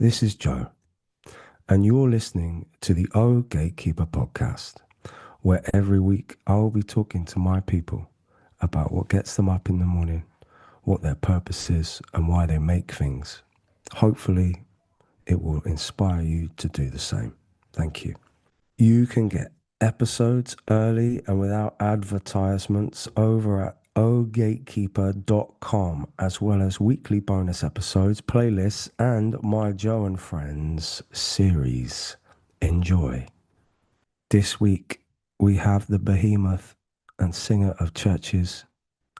this is Joe, and you're listening to the Oh Gatekeeper podcast, where every week I'll be talking to my people about what gets them up in the morning, what their purpose is, and why they make things. Hopefully, it will inspire you to do the same. Thank you. You can get episodes early and without advertisements over at ohgatekeeper.com, as well as weekly bonus episodes, playlists, and my Joe and Friends series. Enjoy. This week, we have the behemoth and singer of churches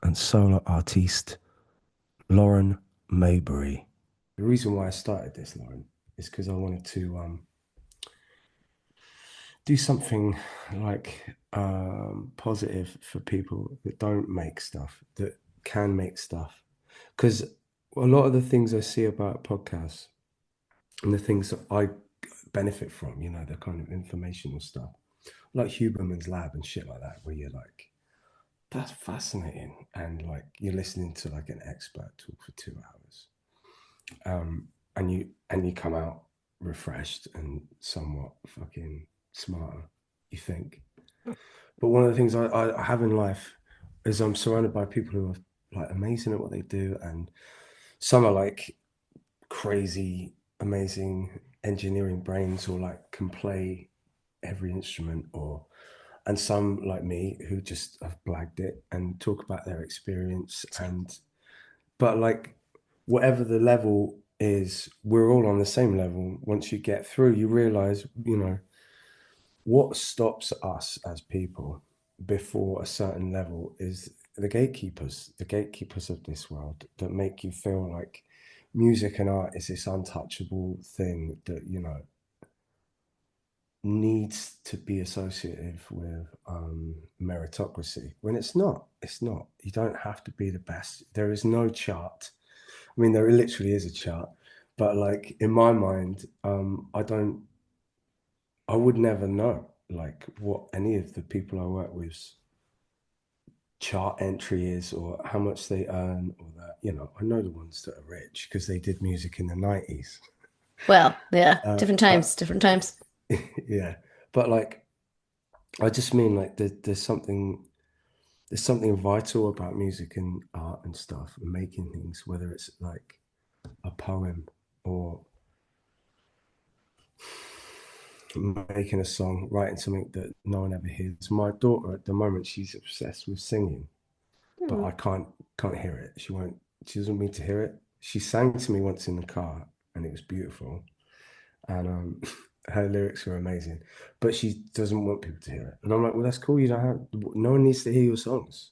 and solo artiste, Lauren Mayberry. The reason why I started this, Lauren, is because I wanted to do something like positive for people that don't make stuff, that can make stuff. Because a lot of the things I see about podcasts and the things that I benefit from, you know, the kind of informational stuff, like Huberman's Lab and shit like that, where you're like, that's fascinating. And like you're listening to like an expert talk for 2 hours. And you come out refreshed and somewhat fucking smarter, you think. But one of the things I have in life is I'm surrounded by people who are like amazing at what they do, and some are like crazy, amazing engineering brains, or like can play every instrument, and some like me who just have blagged it and talk about their experience. But like whatever the level is, we're all on the same level. Once you get through, you realize, you know, what stops us as people before a certain level is the gatekeepers of this world that make you feel like music and art is this untouchable thing that, you know, needs to be associated with meritocracy, when it's not. You don't have to be the best. There is no chart. I mean, there literally is a chart, but like in my mind, I would never know like what any of the people I work with chart entry is, or how much they earn, or that, you know, I know the ones that are rich because they did music in the 90s. Well, yeah, different times, But different times. yeah, but like, I just mean like there's something vital about music and art and stuff and making things, whether it's like a poem or making a song, writing something that no one ever hears. My daughter at the moment, she's obsessed with singing, but Hmm. I can't hear it. She doesn't need to hear it. She sang to me once in the car and it was beautiful. And her lyrics were amazing, but she doesn't want people to hear it. And I'm like, well, that's cool. You don't have, no one needs to hear your songs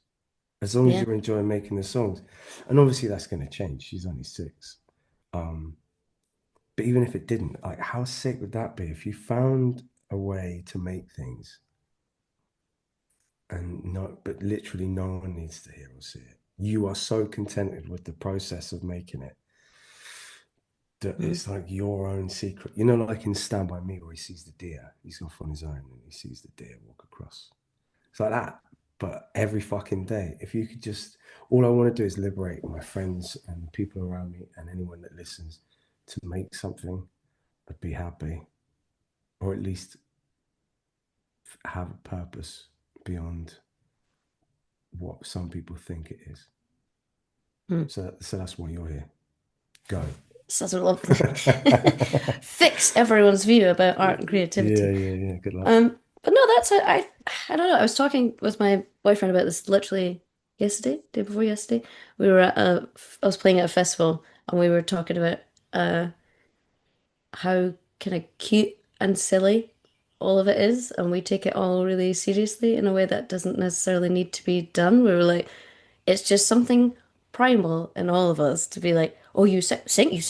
as long as Yeah. you're enjoying making the songs. And obviously that's going to change. She's only 6. Um, but even if it didn't, like, how sick would that be if you found a way to make things and no, but literally no one needs to hear or see it. You are so contented with the process of making it that Hmm. it's like your own secret. You know, like in Stand By Me, where he sees the deer, he's off on his own and he sees the deer walk across. It's like that, but every fucking day. If you could just, all I want to do is liberate my friends and the people around me and anyone that listens to make something, I'd be happy, or at least have a purpose beyond what some people think it is. Hmm. So that's why you're here. Go. So sort of lovely. Fix everyone's view about art and Yeah, creativity. yeah, yeah. Good luck. But no, that's it. I don't know. I was talking with my boyfriend about this literally yesterday, day before yesterday. We were at I was playing at a festival and we were talking about uh how kind of cute and silly all of it is, and we take it all really seriously in a way that doesn't necessarily need to be done. We were like, it's just something primal in all of us to be like, oh, you sing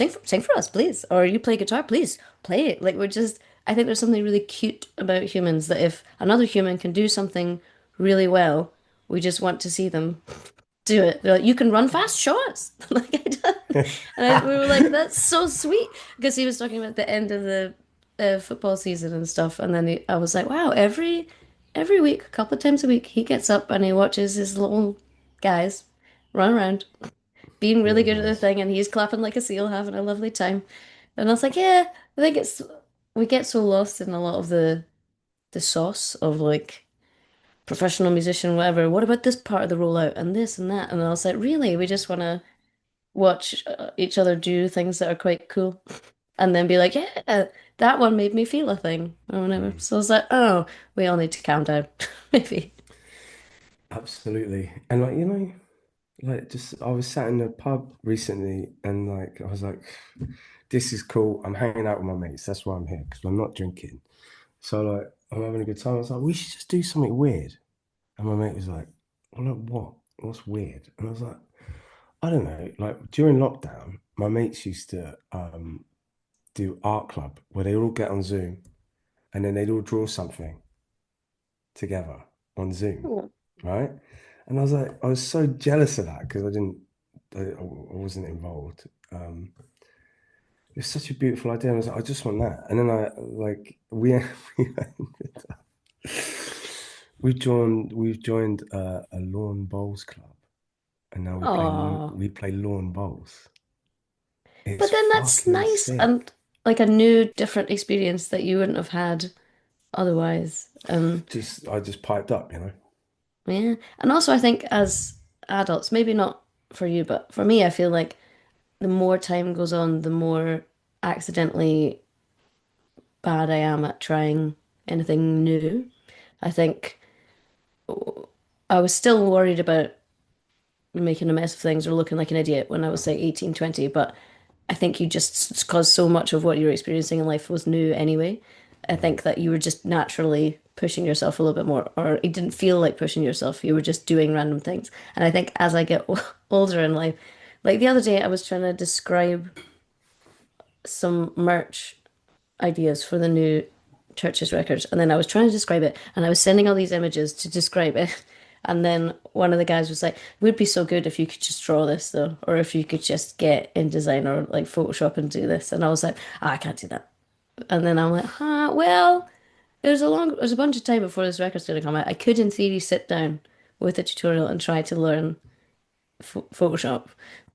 for us, please, or you play guitar, please play it. Like we're just, I think there's something really cute about humans that if another human can do something really well, we just want to see them do it. They're like, you can run fast, show us. Like I don't. We were like, that's so sweet because he was talking about the end of the football season and stuff, and then I was like, wow, every week, a couple of times a week, he gets up and he watches his little guys run around, being really Little good at the guys. thing, and he's clapping like a seal, having a lovely time. And I was like, yeah, I think it's we get so lost in a lot of the sauce of like professional musician, whatever. What about this part of the rollout and this and that? And I was like, really? We just want to watch each other do things that are quite cool, and then be like, yeah, that one made me feel a thing or whatever. Mm. So I was like, oh, we all need to calm down, maybe. Absolutely. And like, like just I was sat in a pub recently and like I was like, this is cool. I'm hanging out with my mates. That's why I'm here because I'm not drinking. So like I'm having a good time. I was like, we should just do something weird. And my mate was like, well, like what? What's weird? And I was like, I don't know. Like during lockdown, my mates used to do art club where they all get on Zoom and then they'd all draw something together on Zoom, Oh, right? And I was like, I was so jealous of that because I wasn't involved. It's such a beautiful idea. I was like, I just want that. And then I like we we've joined a lawn bowls club, and now oh, we play lawn bowls. It's but then that's fucking nice sick. and like a new, different experience that you wouldn't have had otherwise. Just I just piped up, Yeah. And also, I think as adults, maybe not for you, but for me, I feel like the more time goes on, the more accidentally bad I am at trying anything new. I think I was still worried about making a mess of things or looking like an idiot when I was like 18, 20, but I think you just, because so much of what you're experiencing in life was new anyway, I Mm. think that you were just naturally pushing yourself a little bit more, or it didn't feel like pushing yourself. You were just doing random things. And I think as I get older in life, like the other day, I was trying to describe some merch ideas for the new Church's records. And then I was trying to describe it and I was sending all these images to describe it. And then one of the guys was like, would be so good if you could just draw this though, or if you could just get InDesign or like Photoshop and do this. And I was like, I can't do that. And then I'm like, well, there's a bunch of time before this record's gonna come out. I could in theory sit down with a tutorial and try to learn Photoshop. Mm.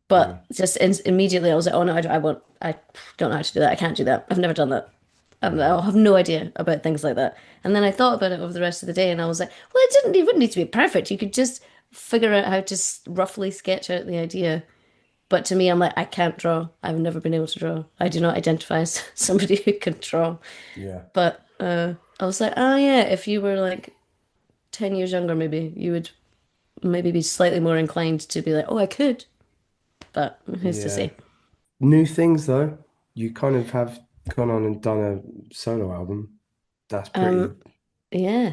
But just immediately I was like, oh no, I don't know how to do that. I can't do that. I've never done that. Mm. I'll have no idea about things like that. And then I thought about it over the rest of the day and I was like, well, it wouldn't need to be perfect. You could just figure out how to roughly sketch out the idea. But to me, I'm like, I can't draw. I've never been able to draw. I do not identify as somebody who can draw. Yeah. But I was like, oh yeah, if you were like 10 years younger, maybe you would maybe be slightly more inclined to be like, oh, I could. But who's to Yeah. say? New things though. You kind of have gone on and done a solo album. That's pretty. Um, yeah,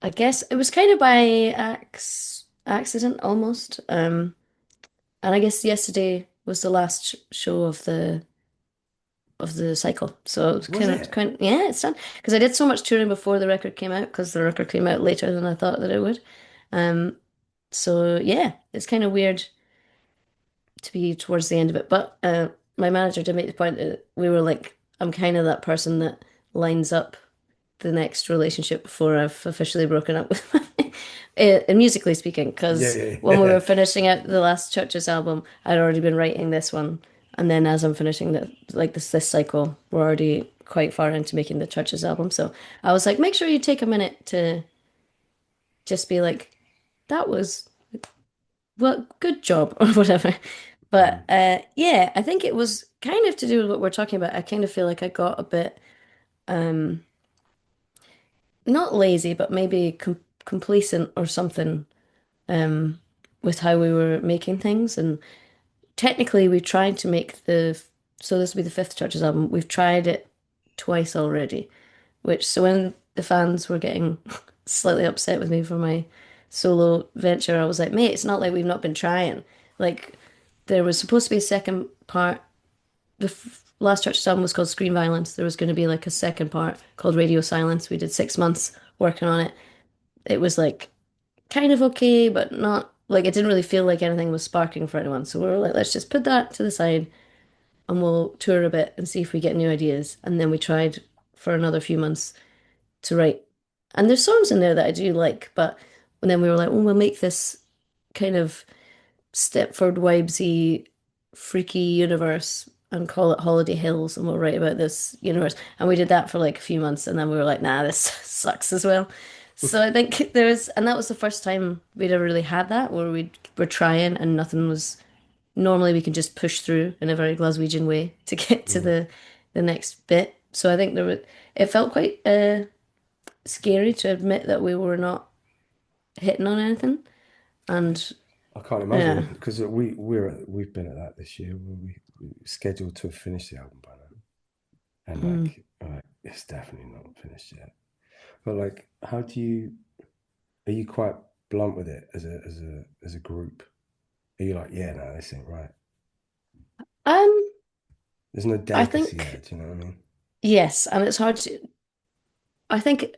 I guess it was kind of by accident almost. And I guess yesterday was the last show of the cycle. So it was Was it? yeah, it's done. Because I did so much touring before the record came out, because the record came out later than I thought that it would. Um, so yeah, it's kind of weird to be towards the end of it. But my manager did make the point that we were like, I'm kind of that person that lines up the next relationship before I've officially broken up with musically speaking, Yeah, because yeah, when we were yeah. finishing out the last Churches album, I'd already been writing this one. And then as I'm finishing this cycle, we're already quite far into making the Churches album. So I was like, make sure you take a minute to just be like, that was well, good job or whatever. But Mm. yeah, I think it was kind of to do with what we're talking about. I kind of feel like I got a bit um not lazy, but maybe complacent or something um with how we were making things. And technically, we tried to make so this will be the fifth Churches album. We've tried it twice already, which so when the fans were getting slightly upset with me for my solo venture, I was like, mate, it's not like we've not been trying. Like there was supposed to be a second part. The last Churches album was called Screen Violence. There was going to be like a second part called Radio Silence. We did 6 months working on it. It was like kind of okay, but not like it didn't really feel like anything was sparking for anyone. So we were like, let's just put that to the side and we'll tour a bit and see if we get new ideas. And then we tried for another few months to write. And there's songs in there that I do like, but and then we were like, well, we'll make this kind of Stepford Wibesy freaky universe and call it Holiday Hills, and we'll write about this universe. And we did that for like a few months, and then we were like, nah, this sucks as well. So I think there's, and that was the first time we'd ever really had that, where we were trying and nothing was. Normally, we can just push through in a very Glaswegian way to get to Mm. the next bit. So I think it felt quite scary to admit that we were not hitting on anything. And I can't yeah, imagine because we've been at that this year. We scheduled to have finished the album by now, and mm. it's definitely not finished yet. But like, how do you? Are you quite blunt with it as a group? Are you like, yeah, no, this ain't right. Um, There's no I delicacy there. think Do you know what I mean? yes, and it's hard to. I think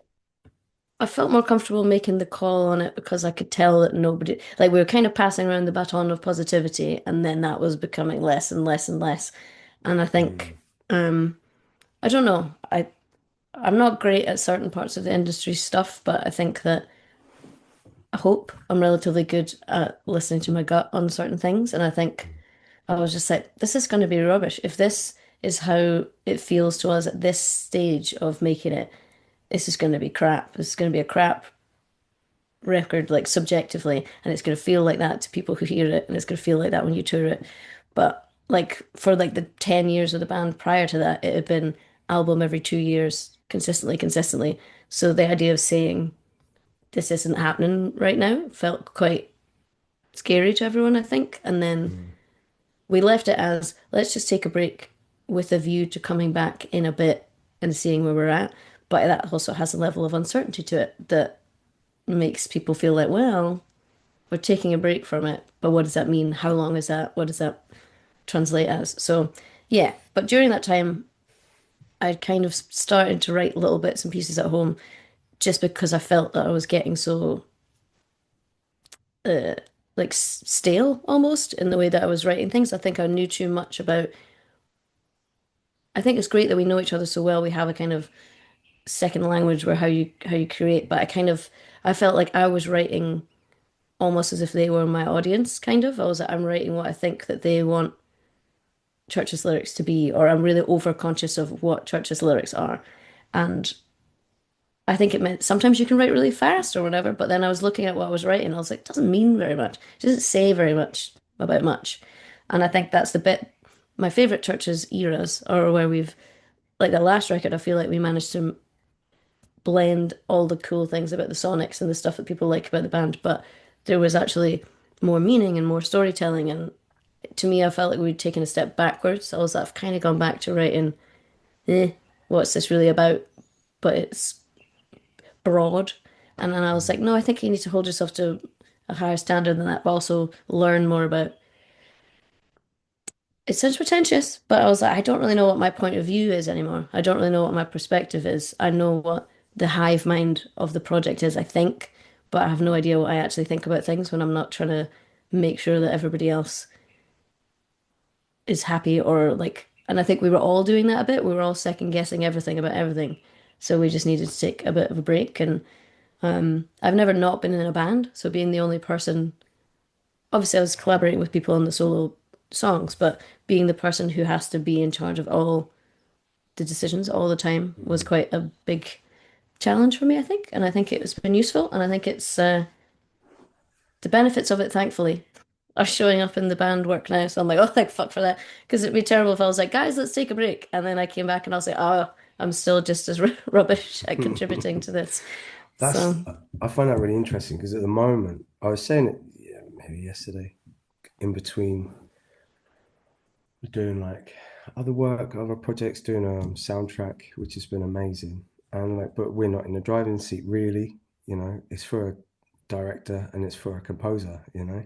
I felt more comfortable making the call on it because I could tell that nobody, like we were kind of passing around the baton of positivity, and then that was becoming less and less and less. And I Mm, think, I don't know, I'm not great at certain parts of the industry stuff, but I think that I hope I'm relatively good at listening to my gut on certain things. And I think mm, I was just like, this is going to be rubbish. If this is how it feels to us at this stage of making it, this is going to be crap. This is going to be a crap record, like subjectively, and it's going to feel like that to people who hear it, and it's going to feel like that when you tour it. But like for like the 10 years of the band prior to that, it had been album every 2 years, consistently, consistently. So the idea of saying this isn't happening right now felt quite scary to everyone, I think. And then mm, we left it as let's just take a break with a view to coming back in a bit and seeing where we're at. But that also has a level of uncertainty to it that makes people feel like, well, we're taking a break from it, but what does that mean? How long is that? What does that translate as? So, yeah, but during that time, I kind of started to write little bits and pieces at home just because I felt that I was getting so uh, like stale almost in the way that I was writing things. I think I knew too much about. I think it's great that we know each other so well. We have a kind of second language where how you create, but I felt like I was writing almost as if they were my audience, kind of. I was like, I'm writing what I think that they want Church's lyrics to be, or I'm really over conscious of what Church's lyrics are. And I think it meant sometimes you can write really fast or whatever, but then I was looking at what I was writing, I was like, it doesn't mean very much. It doesn't say very much about much. And I think that's the bit my favorite Church's eras are where we've like the last record, I feel like we managed to blend all the cool things about the sonics and the stuff that people like about the band, but there was actually more meaning and more storytelling. And to me, I felt like we'd taken a step backwards. I was like, I've kind of gone back to writing, eh, what's this really about? But it's broad. And then I was mm. like, no, I think you need to hold yourself to a higher standard than that, but also learn more about. It sounds pretentious, but I was like, I don't really know what my point of view is anymore. I don't really know what my perspective is. I know what the hive mind of the project is, I think, but I have no idea what I actually think about things when I'm not trying to make sure that everybody else is happy or like, and I think we were all doing that a bit. We were all second guessing everything about everything. So we just needed to take a bit of a break. And I've never not been in a band. So being the only person, obviously I was collaborating with people on the solo songs, but being the person who has to be in charge of all the decisions all the time was Mm. quite a big challenge for me, I think. And I think it's been useful. And I think it's the benefits of it, thankfully, are showing up in the band work now. So I'm like, oh, thank fuck for that. Because it'd be terrible if I was like, guys, let's take a break. And then I came back and I was like, oh, I'm still just as rubbish at contributing to this. That's So, I find that really interesting because at the moment I was saying it, yeah, maybe yesterday, in between doing like other work, other projects, doing a soundtrack, which has been amazing. And like, but we're not in the driving seat really, you know. It's for a director and it's for a composer, you know.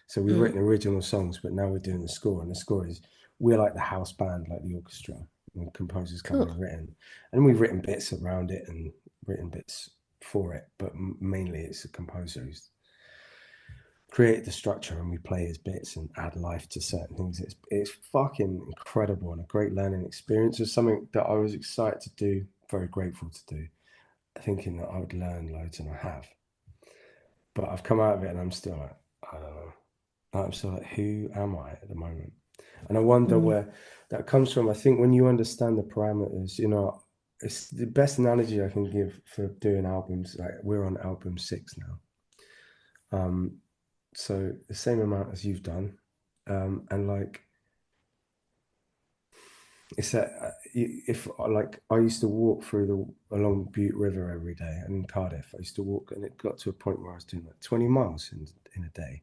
So we've mm, written original songs, but now we're doing the score, and the score is we're like the house band, like the orchestra, and composers come in cool. and written, and we've written bits around it and written bits for it, but mainly it's the composer who's create the structure and we play his bits and add life to certain things. It's fucking incredible and a great learning experience. It's something that I was excited to do, very grateful to do, thinking that I would learn loads and I have. But I've come out of it and I'm still like, I don't know. I'm still like, who am I at the moment? And I wonder Mm. where that comes from. I think when you understand the parameters, it's the best analogy I can give for doing albums. Like we're on album 6 now. Um, so the same amount as you've done. And like it's that if like I used to walk through the along Butte River every day, and in Cardiff, I used to walk, and it got to a point where I was doing like 20 miles in a day.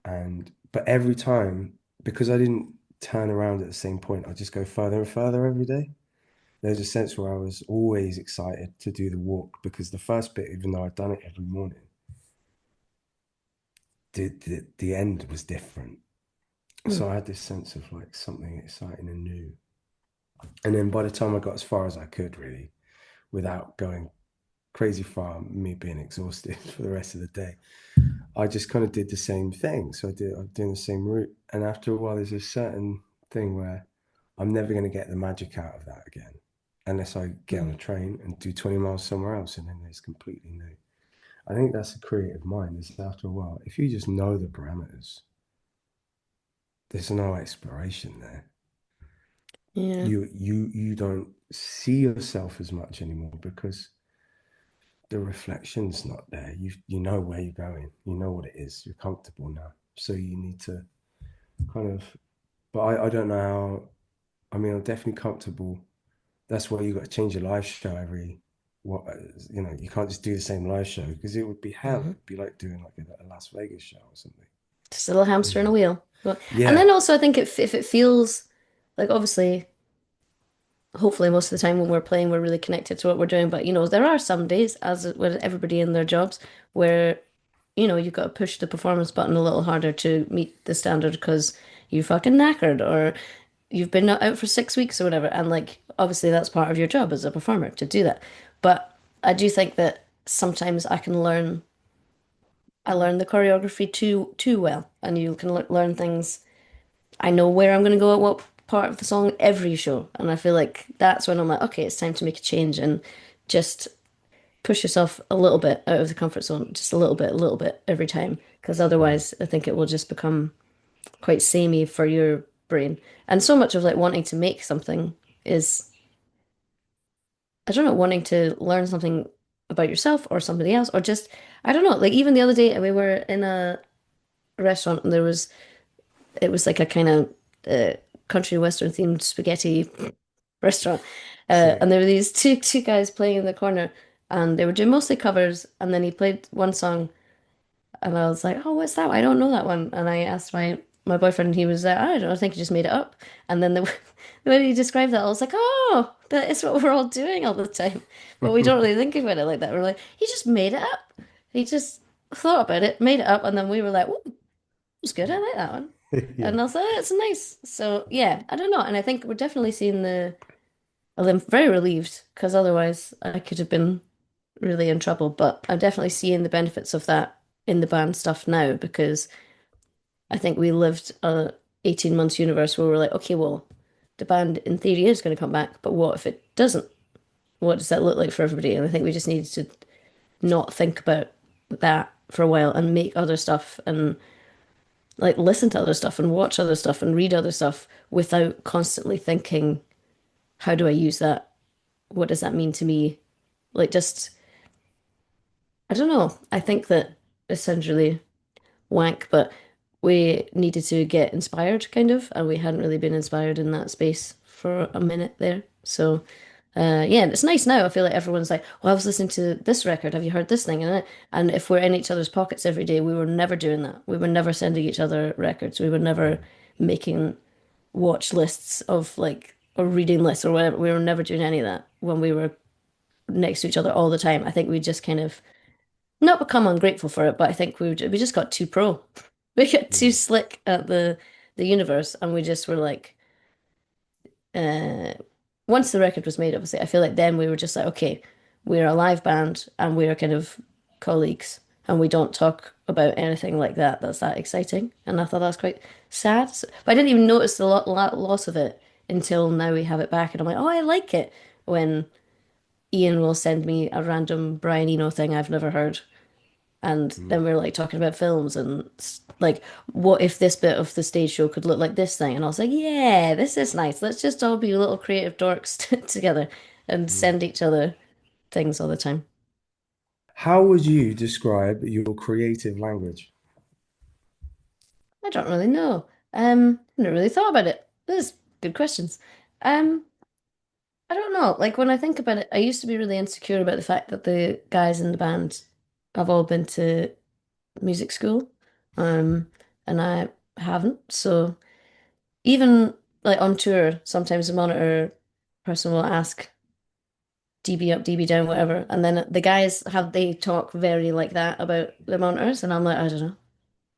And but every time, because I didn't turn around at the same point, I just go further and further every day. There's a sense where I was always excited to do the walk because the first bit, even though I'd done it every morning, the end was different. Mm. So I had this sense of like something exciting and new. And then by the time I got as far as I could, really, without going crazy far, me being exhausted for the rest of the day, I just kind of did the same thing. So I'm doing the same route. And after a while, there's a certain thing where I'm never going to get the magic out of that again unless I get on a Mm. train and do 20 miles somewhere else. And then it's completely new. I think that's a creative mind is after a while, if you just know the parameters, there's no exploration there. Yeah. You don't see yourself as much anymore because the reflection's not there. You know where you're going. You know what it is. You're comfortable now. So you need to kind of but I don't know how I mean I'm definitely comfortable. That's why you got to change your live show every what you can't just do the same live show because it would be hell. Hmm. It'd be like doing like a Las Vegas show or something. Just a little You hamster in a know. wheel. But, and Yeah. then also, I think if it feels like obviously, hopefully, most of the time when we're playing, we're really connected to what we're doing. But there are some days, as with everybody in their jobs, where you've got to push the performance button a little harder to meet the standard because you fucking knackered or you've been out for 6 weeks or whatever. And like, obviously, that's part of your job as a performer to do that. But I do think that sometimes I learn the choreography too well, and you can learn things. I know where I'm going to go at what part of the song every show, and I feel like that's when I'm like, okay, it's time to make a change and just push yourself a little bit out of the comfort zone, just a little bit every time, because Mm, otherwise, I think it will just become quite samey for your brain. And so much of like wanting to make something is, I don't know, wanting to learn something about yourself or somebody else, or just, I don't know, like even the other day we were in a restaurant and it was like a kind of country western themed spaghetti restaurant. And sick. there were these two guys playing in the corner, and they were doing mostly covers. And then he played one song, and I was like, "Oh, what's that? I don't know that one." And I asked my boyfriend, and he was like, "I don't know. I think he just made it up." And then the way he described that, I was like, "Oh, that is what we're all doing all the time." But we don't really think about it like that. We're like, "He just made it up. He just thought about it, made it up," and then we were like, "Oh, it's good. I like that one." Yeah. And I was like, "Oh, it's nice." So yeah, I don't know. And I think we're definitely seeing I'm very relieved because otherwise I could have been really in trouble. But I'm definitely seeing the benefits of that in the band stuff now because I think we lived a 18 months universe where we're like, okay, well, the band in theory is going to come back, but what if it doesn't? What does that look like for everybody? And I think we just needed to not think about that for a while and make other stuff and like listen to other stuff and watch other stuff and read other stuff without constantly thinking, how do I use that? What does that mean to me? Like just I don't know. I think that it sounds really wank, but we needed to get inspired, kind of, and we hadn't really been inspired in that space for a minute there. So, yeah, and it's nice now. I feel like everyone's like, "Well, I was listening to this record. Have you heard this thing?" And if we're in each other's pockets every day, we were never doing that. We were never sending each other records. We were never making watch lists of like or reading lists or whatever. We were never doing any of that when we were next to each other all the time. I think we just kind of not become ungrateful for it, but I think we just got too pro. We got too Mm, slick at the universe, and we just were like, uh, once the record was made, obviously, I feel like then we were just like, okay, we're a live band and we're kind of colleagues, and we don't talk about anything like that that's that exciting. And I thought that was quite sad. But I didn't even notice the loss of it until now we have it back, and I'm like, oh, I like it when Ian will send me a random Brian Eno thing I've never heard. And Mm, then we were like talking about films and like, what if this bit of the stage show could look like this thing? And I was like, yeah, this is nice. Let's just all be little creative dorks together and mm. send each other things all the time. How would you describe your creative language? I don't really know. I never really thought about it. This is good questions. Um, I don't know. Like when I think about it, I used to be really insecure about the fact that the guys in the band have all been to music school. Um, and I haven't. So even like on tour, sometimes the monitor person will ask DB up, DB down, whatever. And then the guys they talk very like that about the monitors. And I'm like, I don't know.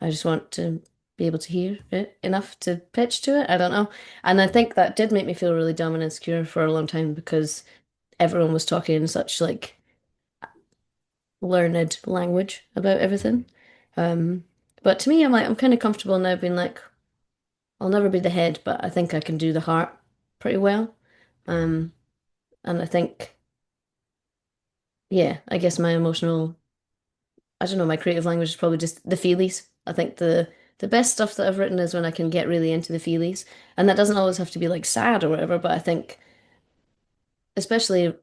I just want to be able to hear it enough to pitch to it. I don't know. And I think that did make me feel really dumb and insecure for a long time because everyone was talking in such like learned language about everything. Um, but to me, I'm kind of comfortable now being like, I'll never be the head, but I think I can do the heart pretty well. Mm. Um, and I think, yeah, I guess my emotional, I don't know, my creative language is probably just the feelies. I think the best stuff that I've written is when I can get really into the feelies. And that doesn't always have to be like sad or whatever, but I think especially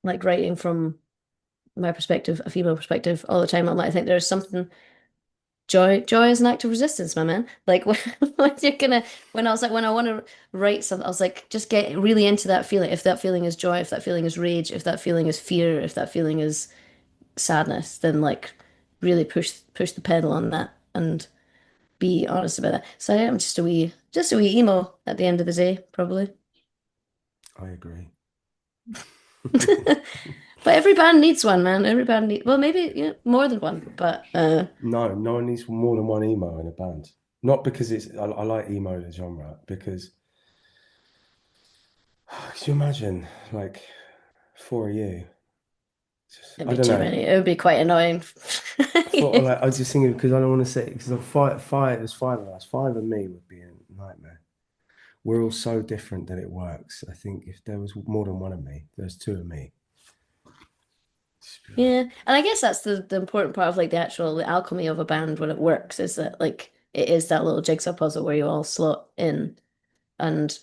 like writing from my perspective, a female perspective all the time, I think there's something joy is an act of resistance, my man. Like when you're gonna when I was like when I want to write something, I was like, just get really into that feeling. If that feeling is joy, if that feeling is rage, if that feeling is fear, if that feeling is sadness, then like really push the pedal on that and be honest about that. So I am just a wee emo at the end of the day, probably. I agree. But every band needs one, man. Every band need well, maybe more than one, but No, no one needs more than one emo in a band. Not because I like emo the genre, because could you imagine like four of you? it'd I be don't too know. many. It would be quite annoying. For like I was just thinking because I don't want to say because there's five of us. Five of me would be a nightmare. We're all so different that it works. I think if there was more than one of me, there's two of me. Just be like, Yeah, and I guess that's the important part of like the alchemy of a band when it works is that like it is that little jigsaw puzzle where you all slot in. And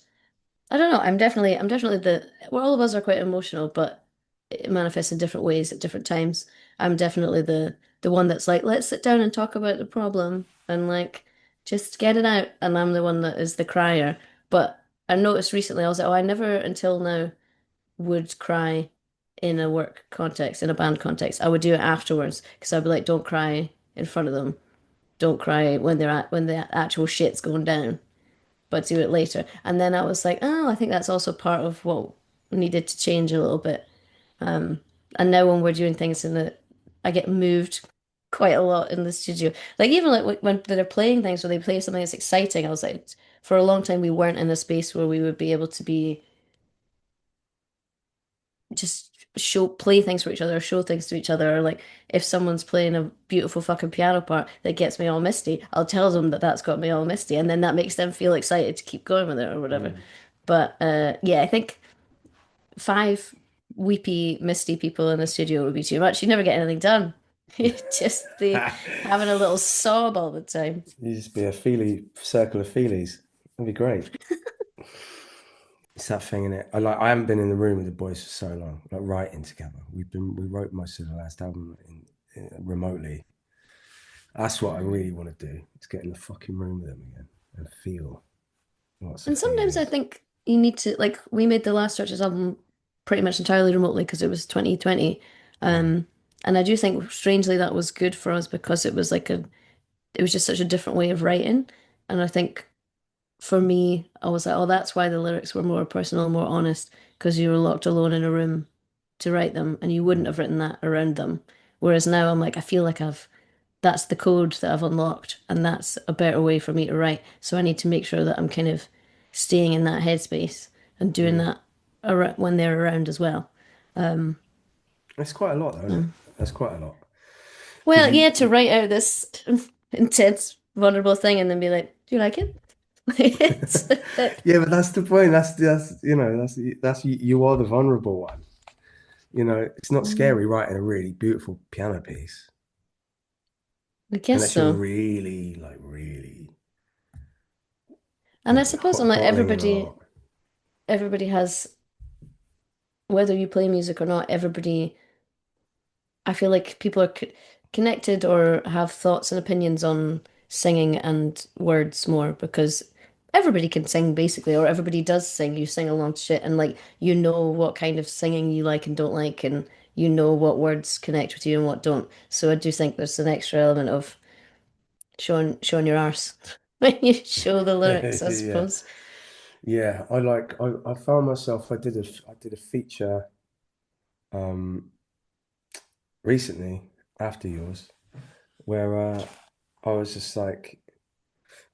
I don't know, I'm definitely well, all of us are quite emotional, but it manifests in different ways at different times. I'm definitely the one that's like, let's sit down and talk about the problem and like just get it out. And I'm the one that is the crier. But I noticed recently I was like, oh, I never until now would cry in a work context, in a band context. I would do it afterwards because I'd be like, don't cry in front of them. Don't cry when when the actual shit's going down, but do it later. And then I was like, oh, I think that's also part of what needed to change a little bit. Um, and now when we're doing things in the, I get moved quite a lot in the studio. Like even like when they're playing things where they play something that's exciting, I was like, for a long time we weren't in a space where we would be able to be just play things for each other, show things to each other. Or like if someone's playing a beautiful fucking piano part that gets me all misty, I'll tell them that that's got me all misty, and then that makes them feel excited to keep going with it or whatever. mm. But yeah, I think five weepy, misty people in the studio would be too much. You never get anything done. You just be having a little sob all the time. You just be a feely circle of feelies. That'd be great. It's that thing in it. I haven't been in the room with the boys for so long, like writing together. We wrote most of the last album remotely. That's what I really want to do. Is get in the fucking room with them again and feel lots of And sometimes I feelings. think you need to like we made the last Churches album pretty much entirely remotely because it was 2020. Mm, Um, and I do think strangely that was good for us because it was like it was just such a different way of writing. And I think for me, I was like, oh, that's why the lyrics were more personal, more honest, because you were locked alone in a room to write them and you wouldn't mm, have written that around them. Whereas now I'm like, I feel like that's the code that I've unlocked, and that's a better way for me to write. So I need to make sure that I'm kind of staying in that headspace and doing mm. that when they're around as well. Um, It's quite a lot, though, isn't it? um, That's quite a lot because well, yeah, to write out this intense, vulnerable thing and then be like, "Do you like it?" It's yeah, but that's the point. That's you know that's you are the vulnerable one. It's not Mm, scary writing a really beautiful piano piece I guess unless you're so. really, like, really, And I suppose I'm like bottling in a everybody, lot. everybody has, whether you play music or not, everybody, I feel like people are connected or have thoughts and opinions on singing and words more because everybody can sing basically, or everybody does sing. You sing along to shit, and like you know what kind of singing you like and don't like, and you know what words connect with you and what don't. So I do think there's an extra element of showing your arse when you show the lyrics, I Yeah. suppose. Yeah, I found myself I did a feature um recently after yours where I was just like,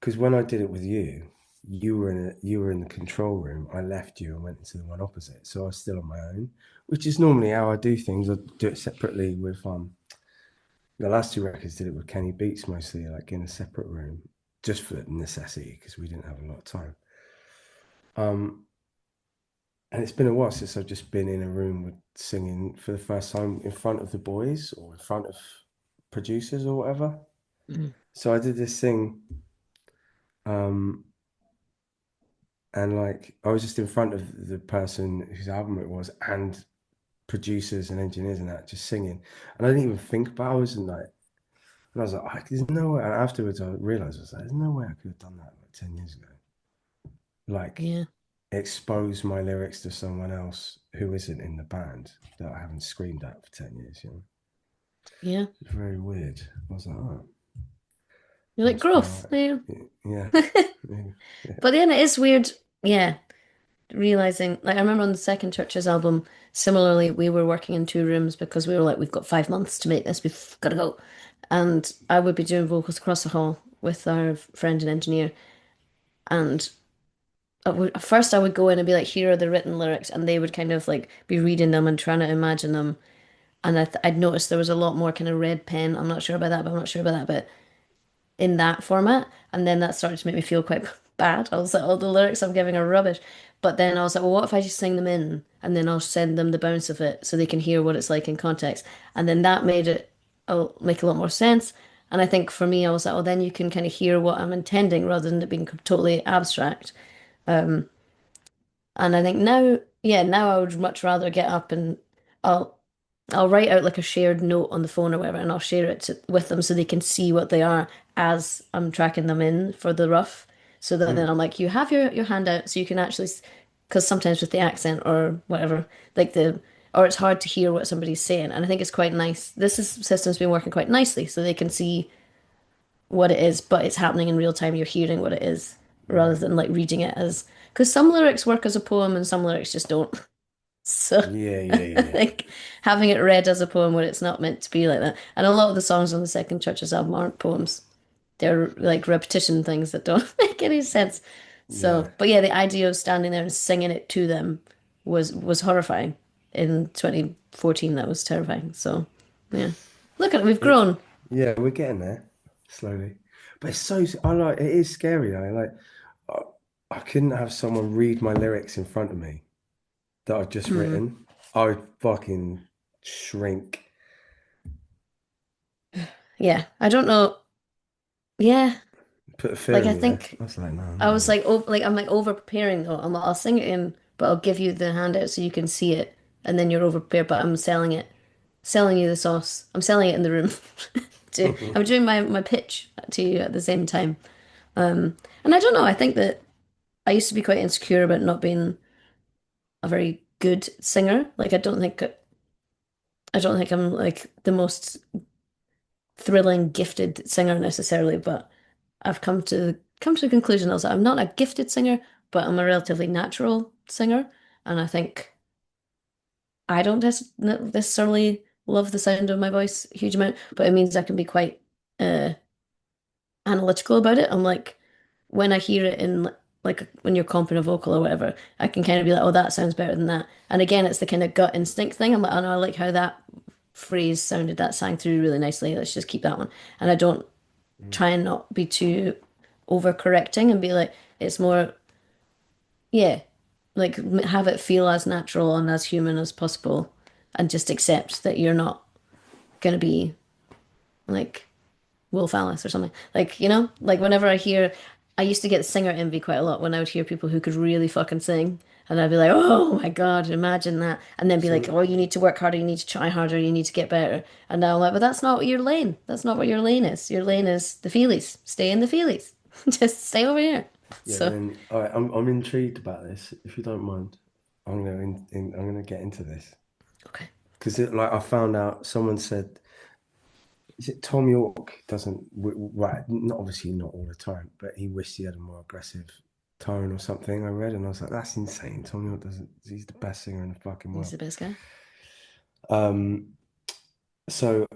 because when I did it with you, you were in the control room. I left you and went into the one opposite, so I was still on my own, which is normally how I do things. I do it separately with the last two records did it with Kenny Beats mostly, like in a separate room, just for necessity because we didn't have a lot of time. Um, and it's been a while since I've just been in a room with singing for the first time in front of the boys or in front of producers or whatever. Mm. So I did this thing, um, and like I was just in front of the person whose album it was, and producers and engineers and that, just singing. And I didn't even think about it. I wasn't like, and I was like, there's no way. And afterwards, I realized I was like, there's no way I could have done that like 10 years ago. Like, Yeah, expose my lyrics to someone else who isn't in the band that I haven't screamed at for 10 years. yeah. It's very weird. I was like, oh, You're like must be growth, right. man. Yeah. Yeah. Yeah. But then it is weird. Yeah, realizing like I remember on the second Churches album, similarly we were working in two rooms because we were like we've got 5 months to make this, we've got to go, and I would be doing vocals across the hall with our friend and engineer, and at first I would go in and be like, here are the written lyrics, and they would kind of like be reading them and trying to imagine them, and I'd noticed there was a lot more kind of red pen. I'm not sure about that, but I'm not sure about that, but in that format. And then that started to make me feel quite bad. I was like, oh, the lyrics I'm giving are rubbish. But then I was like, well, what if I just sing them in and then I'll send them the bounce of it so they can hear what it's like in context. And then that made it make a lot more sense. And I think for me, I was like, oh, then you can kind of hear what I'm intending rather than it being totally abstract. And I think now, yeah, now I would much rather get up and I'll I'll write out like a shared note on the phone or whatever, and I'll share it with them so they can see what they are as I'm tracking them in for the rough. So that then Mm. I'm like, you have your hand out so you can actually, because sometimes with the accent or whatever, like or it's hard to hear what somebody's saying. And I think it's quite nice. System's been working quite nicely so they can see what it is, but it's happening in real time. You're hearing what it is rather Right. than like reading it as, because some lyrics work as a poem and some lyrics just don't. So Yeah, I yeah, yeah. think having it read as a poem where it's not meant to be like that. And a lot of the songs on the second Churches album aren't poems. They're like repetition things that don't make any sense. Yeah. So, but yeah, the idea of standing there and singing it to them was horrifying. In 2014, that was terrifying. So, yeah. Look at it, we've It, grown. yeah, we're getting there slowly. But it's so, I like, it is scary though. Like, I couldn't have someone read my lyrics in front of me that I've just Hmm. written. I would fucking shrink. Yeah, I don't know. Yeah, Put a fear like in I me there. think I was like, no, I'm I not was doing like, oh, like I'm like over preparing though. I'll sing it in, but I'll give you the handout so you can see it, and then you're over prepared. But I'm selling it, selling you the sauce. I'm selling it in the room. I'm it. doing my pitch to you at the same time. And I don't know. I think that I used to be quite insecure about not being a very good singer. Like I don't think I'm like the most thrilling, gifted singer necessarily, but I've come to the conclusion also I'm not a gifted singer, but I'm a relatively natural singer, and I think I don't necessarily love the sound of my voice a huge amount, but it means I can be quite uh analytical about it. I'm like when I hear it in like when you're comping a vocal or whatever, I can kind of be like, oh, that sounds better than that. And again, it's the kind of gut instinct thing. I'm like, oh no, I like how that phrase sounded. That sang through really nicely. Let's just keep that one. And I don't try and not be too overcorrecting and be like, it's more, yeah, like have it feel as natural and as human as possible. and just accept that you're not going to be like Wolf Alice or something. Like, you know, like whenever I hear, I used to get singer envy quite a lot when I would hear people who could really fucking sing. And I'd be like, oh my God, imagine that. And then be like, So oh, you need to work harder, you need to try harder, you need to get better. And now I'm like, but that's not your lane. That's not what your lane is. Your lane is the feelies. Stay in the feelies. Just stay over here. yeah, So, then all right, I'm intrigued about this. If you don't mind, I'm gonna get into this okay. because like I found out someone said, is it Tom York doesn't right? Not obviously not all the time, but he wished he had a more aggressive tone or something. I read and I was like, that's insane. Tom York doesn't. He's the best singer in the fucking He's world. the best guy. Um, so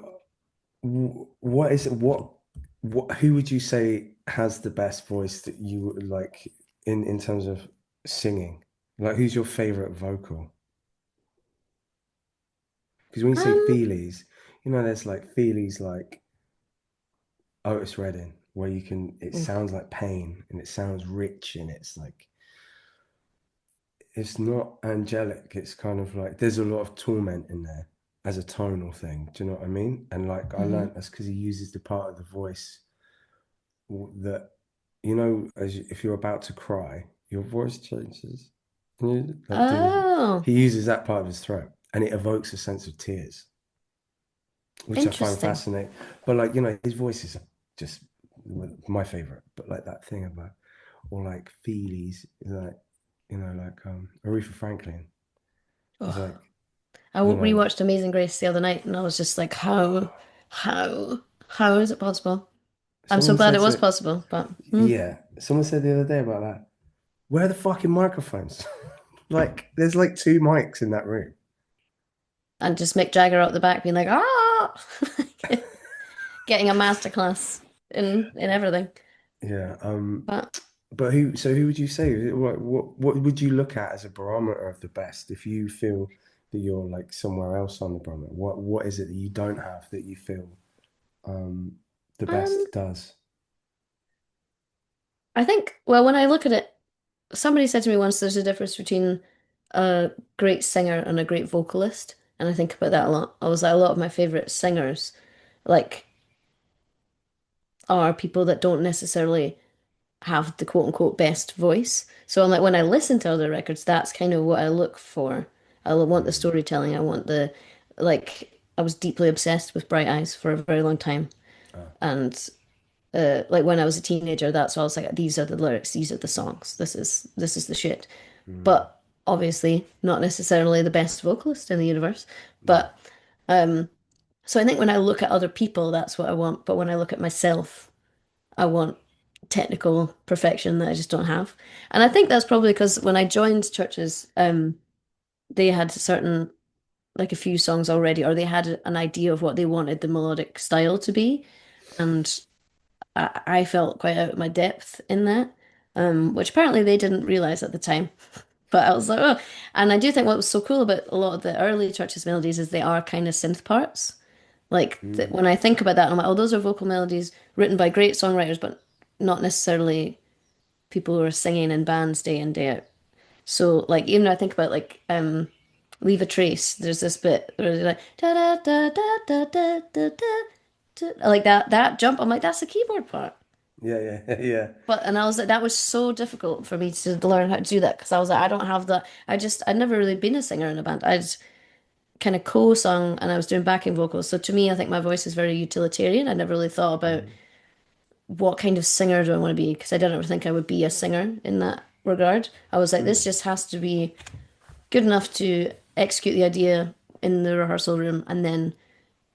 what is what who would you say has the best voice that you would like in terms of singing? Like who's your favorite vocal? Because when you say Um, feelies, you know there's like feelies like Otis Redding, where you can it ooh, sounds like pain and it sounds rich and it's like it's not angelic. It's kind of like there's a lot of torment in there as a tonal thing. Do you know what I mean? And like I mhm. learned that's because he uses the part of the voice that you know if you're about to cry, your voice changes. And you like do this. Oh, He uses that part of his throat, and it evokes a sense of tears, which I find interesting. fascinating. But like you know, his voice is just my favorite. But like that thing about or like Feelies is like you know like Aretha Franklin is Oh, like I you know rewatched Amazing Grace the other night and I was just like, how, how is it possible? I'm so someone glad said it was to possible, but yeah someone said the other day about that. Where are the fucking microphones? Like there's like two mics in that room. and just Mick Jagger out the back being like, ah, getting a masterclass in everything. Yeah. But But who? So who would you say? What would you look at as a barometer of the best? If you feel that you're like somewhere else on the barometer, what is it that you don't have that you feel um, the um, best does? I think, well, when I look at it, somebody said to me once, there's a difference between a great singer and a great vocalist, and I think about that a lot. I was like, a lot of my favorite singers, like, are people that don't necessarily have the quote unquote best voice. So I'm like when I listen to other records, that's kind of what I look for. I want the Mm, storytelling. I want the like I was deeply obsessed with Bright Eyes for a very long time. ah, And like when I was a teenager, that's why I was like, these are the lyrics, these are the songs. This is the shit. mm, But obviously not necessarily the best vocalist in the universe. no. But so I think when I look at other people, that's what I want. But when I look at myself, I want technical perfection that I just don't have. And I think that's probably because when I joined churches, they had certain, like a few songs already, or they had an idea of what they wanted the melodic style to be. And I felt quite out of my depth in that, which apparently they didn't realize at the time. But I was like, oh. And I do think what was so cool about a lot of the early churches melodies is they are kind of synth parts. Like Mm, when I think about that, I'm like, oh, those are vocal melodies written by great songwriters, but not necessarily people who are singing in bands day in, day out. So like even when I think about like Leave a Trace, there's this bit where they're like da da da da da da da da like that jump. I'm like, that's a keyboard part. yeah, yeah, yeah. But and I was like, that was so difficult for me to learn how to do that because I was like, I don't have that. I'd never really been a singer in a band. I'd kind of co-sung and I was doing backing vocals. So to me, I think my voice is very utilitarian. I never really thought about Mm, what kind of singer do I want to be because I didn't ever think I would be a singer in that regard. I was like, this mm, just has to be good enough to execute the idea in the rehearsal room and then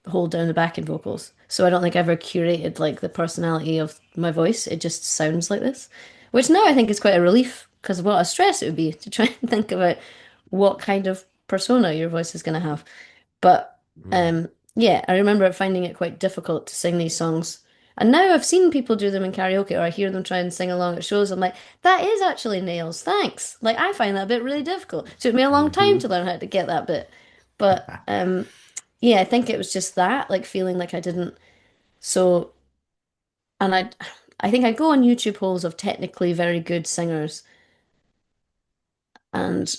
hold down the backing vocals. So I don't think I ever curated like the personality of my voice. It just sounds like this, which now I think is quite a relief because what a stress it would be to try and think about what kind of persona your voice is going to have. But mm. um, yeah, I remember finding it quite difficult to sing these songs. And now I've seen people do them in karaoke or I hear them try and sing along at shows. I'm like, that is actually nails. Thanks. Like I find that bit really difficult. It took me a long time Mm-hmm. to learn how to get that bit. But yeah, I think it was just that, like feeling like I didn't. So, and I think I go on YouTube holes of technically very good singers, and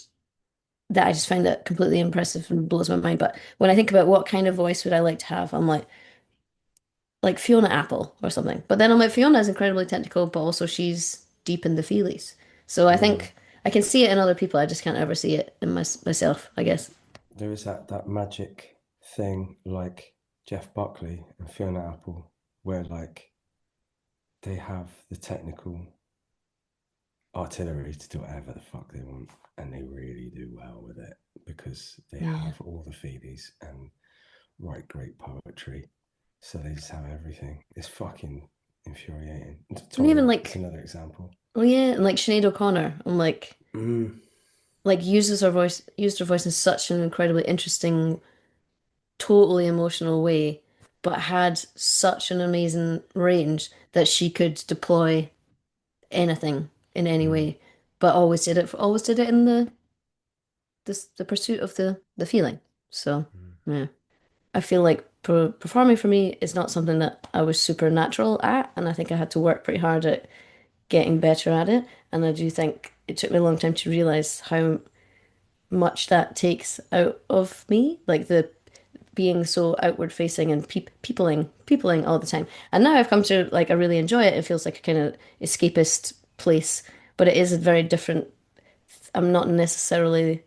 that I just find that completely impressive and blows my mind. But when I think about what kind of voice would I like to have, I'm like Fiona Apple or something. But then I'm like, Fiona is incredibly technical, but also she's deep in the feelies. So I Mm. think I can see it in other people. I just can't ever see it in myself, I guess. There is that magic thing like Jeff Buckley and Fiona Apple, where like they have the technical artillery to do whatever the fuck they want, and they really do well with it because they Yeah. have all the feelies and write great poetry. So they just have everything. It's fucking infuriating. And even Tory is like, another example. oh yeah, and like Sinead O'Connor, I'm Mm, like used her voice in such an incredibly interesting, totally emotional way, but had such an amazing range that she could deploy anything in any mm, way, but always did it in the pursuit of the feeling. So mm, yeah, I feel like performing for me is not something that I was super natural at, and I think I had to work pretty hard at getting better at it. And I do think it took me a long time to realize how much that takes out of me, like the being so outward facing and peopling all the time. And now I've come to like I really enjoy it. It feels like a kind of escapist place, but it is a very different. I'm not necessarily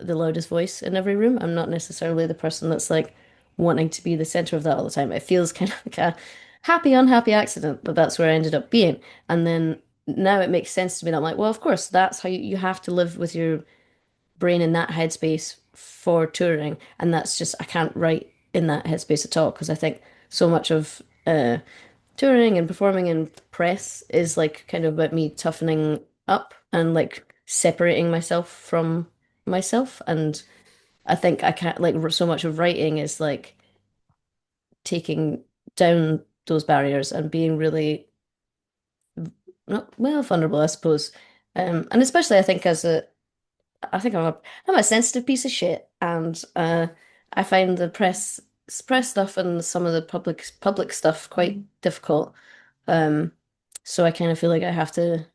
the loudest voice in every room. I'm not necessarily the person that's like wanting to be the center of that all the time. It feels kind of like a happy, unhappy accident that that's where I ended up being. And then now it makes sense to me that I'm like, well, of course, that's how you have to live with your brain in that headspace for touring. And that's just, I can't write in that headspace at all because I think so much of touring and performing in press is like kind of about me toughening up and like separating myself from myself. And I think I can't like so much of writing is like taking down those barriers and being really not well vulnerable, I suppose. And especially I think I think I'm a sensitive piece of shit, and I find the press stuff and some of the public stuff quite difficult. Um, so I kind of feel like I have to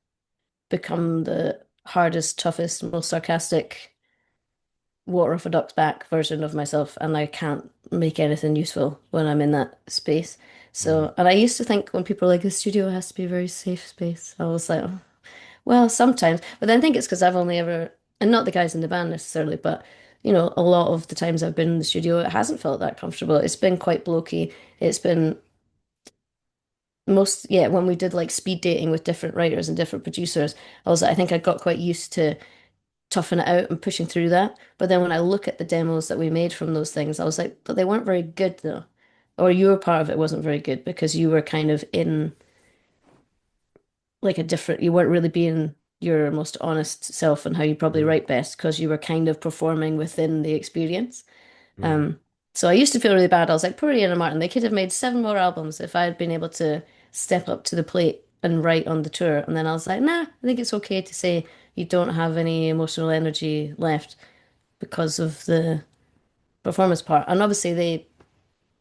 become the hardest, toughest, most sarcastic, water off a duck's back version of myself, and I can't make anything useful when I'm in that space. mm, So, and I used to think when people are like, the studio has to be a very safe space, I was like, "Oh, well, sometimes." But then I think it's because I've only ever, and not the guys in the band necessarily, but a lot of the times I've been in the studio, it hasn't felt that comfortable. It's been quite blokey. It's been yeah, when we did like speed dating with different writers and different producers, I think I got quite used to toughing it out and pushing through that. But then when I look at the demos that we made from those things, I was like, but they weren't very good though. Or your part of it wasn't very good because you were kind of in like a different, you weren't really being your most honest self and how you probably mm, write best because you were kind of performing within the experience. mm. Um, so I used to feel really bad. I was like, poor Ian and Martin, they could have made seven more albums if I had been able to step up to the plate and write on the tour. And then I was like, nah, I think it's okay to say you don't have any emotional energy left because of the performance part. And obviously they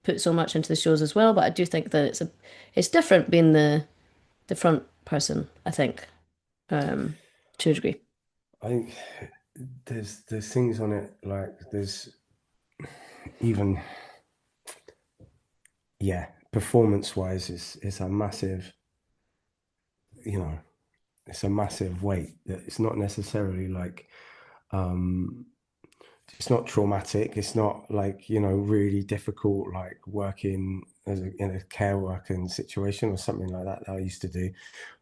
put so much into the shows as well, but I do think that it's different being the front person, I think, to a degree. I think there's things on it like there's even yeah, performance wise, it's a massive you know it's a massive weight that it's not necessarily like um it's not traumatic. It's not like, really difficult, like working as in a care working situation or something like that I used to do.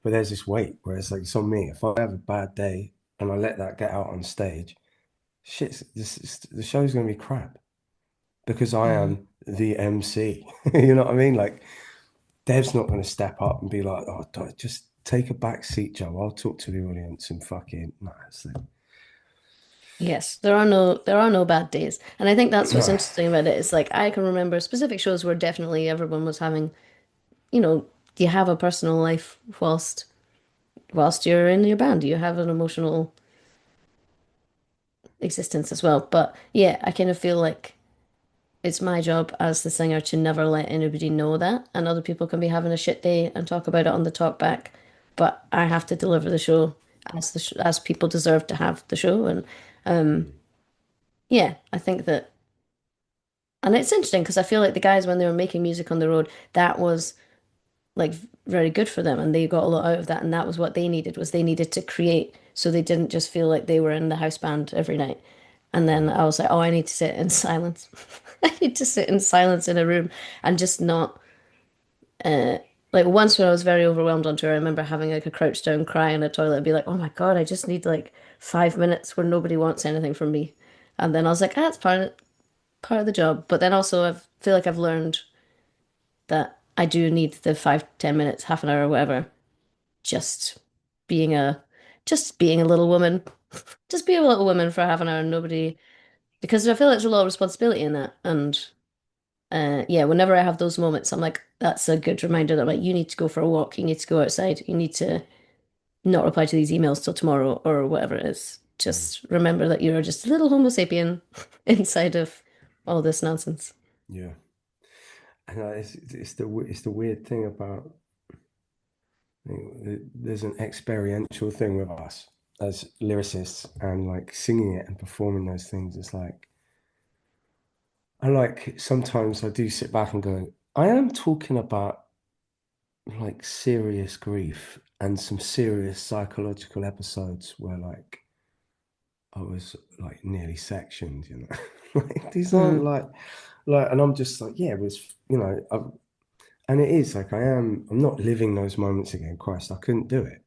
But there's this weight where it's like, it's on me. If I have a bad day and I let that get out on stage, the show's going to be crap because I Mm. am the MC. You know what I mean? Like, Dev's not going to step up and be like, oh, just take a back seat, Joe. I'll talk to the audience and fucking, no, it's like, Yes, there are no bad days. And I think that's what's no. interesting about it is like I can remember specific shows where definitely everyone was having, you know, do you have a personal life whilst you're in your band? Do you have an emotional existence as well? But yeah, I kind of feel like it's my job as the singer to never let anybody know that. And other people can be having a shit day and talk about it on the talk back, but I have to deliver the show as as people deserve to have the show. And Mm. Yeah, I think that, and it's interesting because I feel like the guys when they were making music on the road, that was like very good for them, and they got a lot out of that, and that was what they needed was they needed to create, so they didn't just feel like they were in the house band every night. And then Mm. I was like, oh, I need to sit in silence. I need to sit in silence in a room and just not. Uh, like once when I was very overwhelmed on tour, I remember having like a crouch down cry in a toilet and be like, oh my God, I just need like 5 minutes where nobody wants anything from me. And then I was like, ah, that's part of the job. But then also I feel like I've learned that I do need the 5, 10 minutes, half an hour, or whatever, just being a just being a little woman. Just be a little woman for half an hour and nobody because I feel like there's a lot of responsibility in that. And yeah, whenever I have those moments, I'm like, that's a good reminder that like you need to go for a walk, you need to go outside, you need to not reply to these emails till tomorrow or whatever it is. Mm. Just remember that you're just a little Homo sapien inside of all this nonsense. Yeah. And it's the weird thing about there's an experiential thing with us as lyricists and like singing it and performing those things. It's like I like sometimes I do sit back and go, I am talking about like serious grief and some serious psychological episodes where like I was like nearly sectioned, you know. Like these aren't Mm, and I'm just like, yeah, it was, and it is like I'm not living those moments again. Christ, I couldn't do it.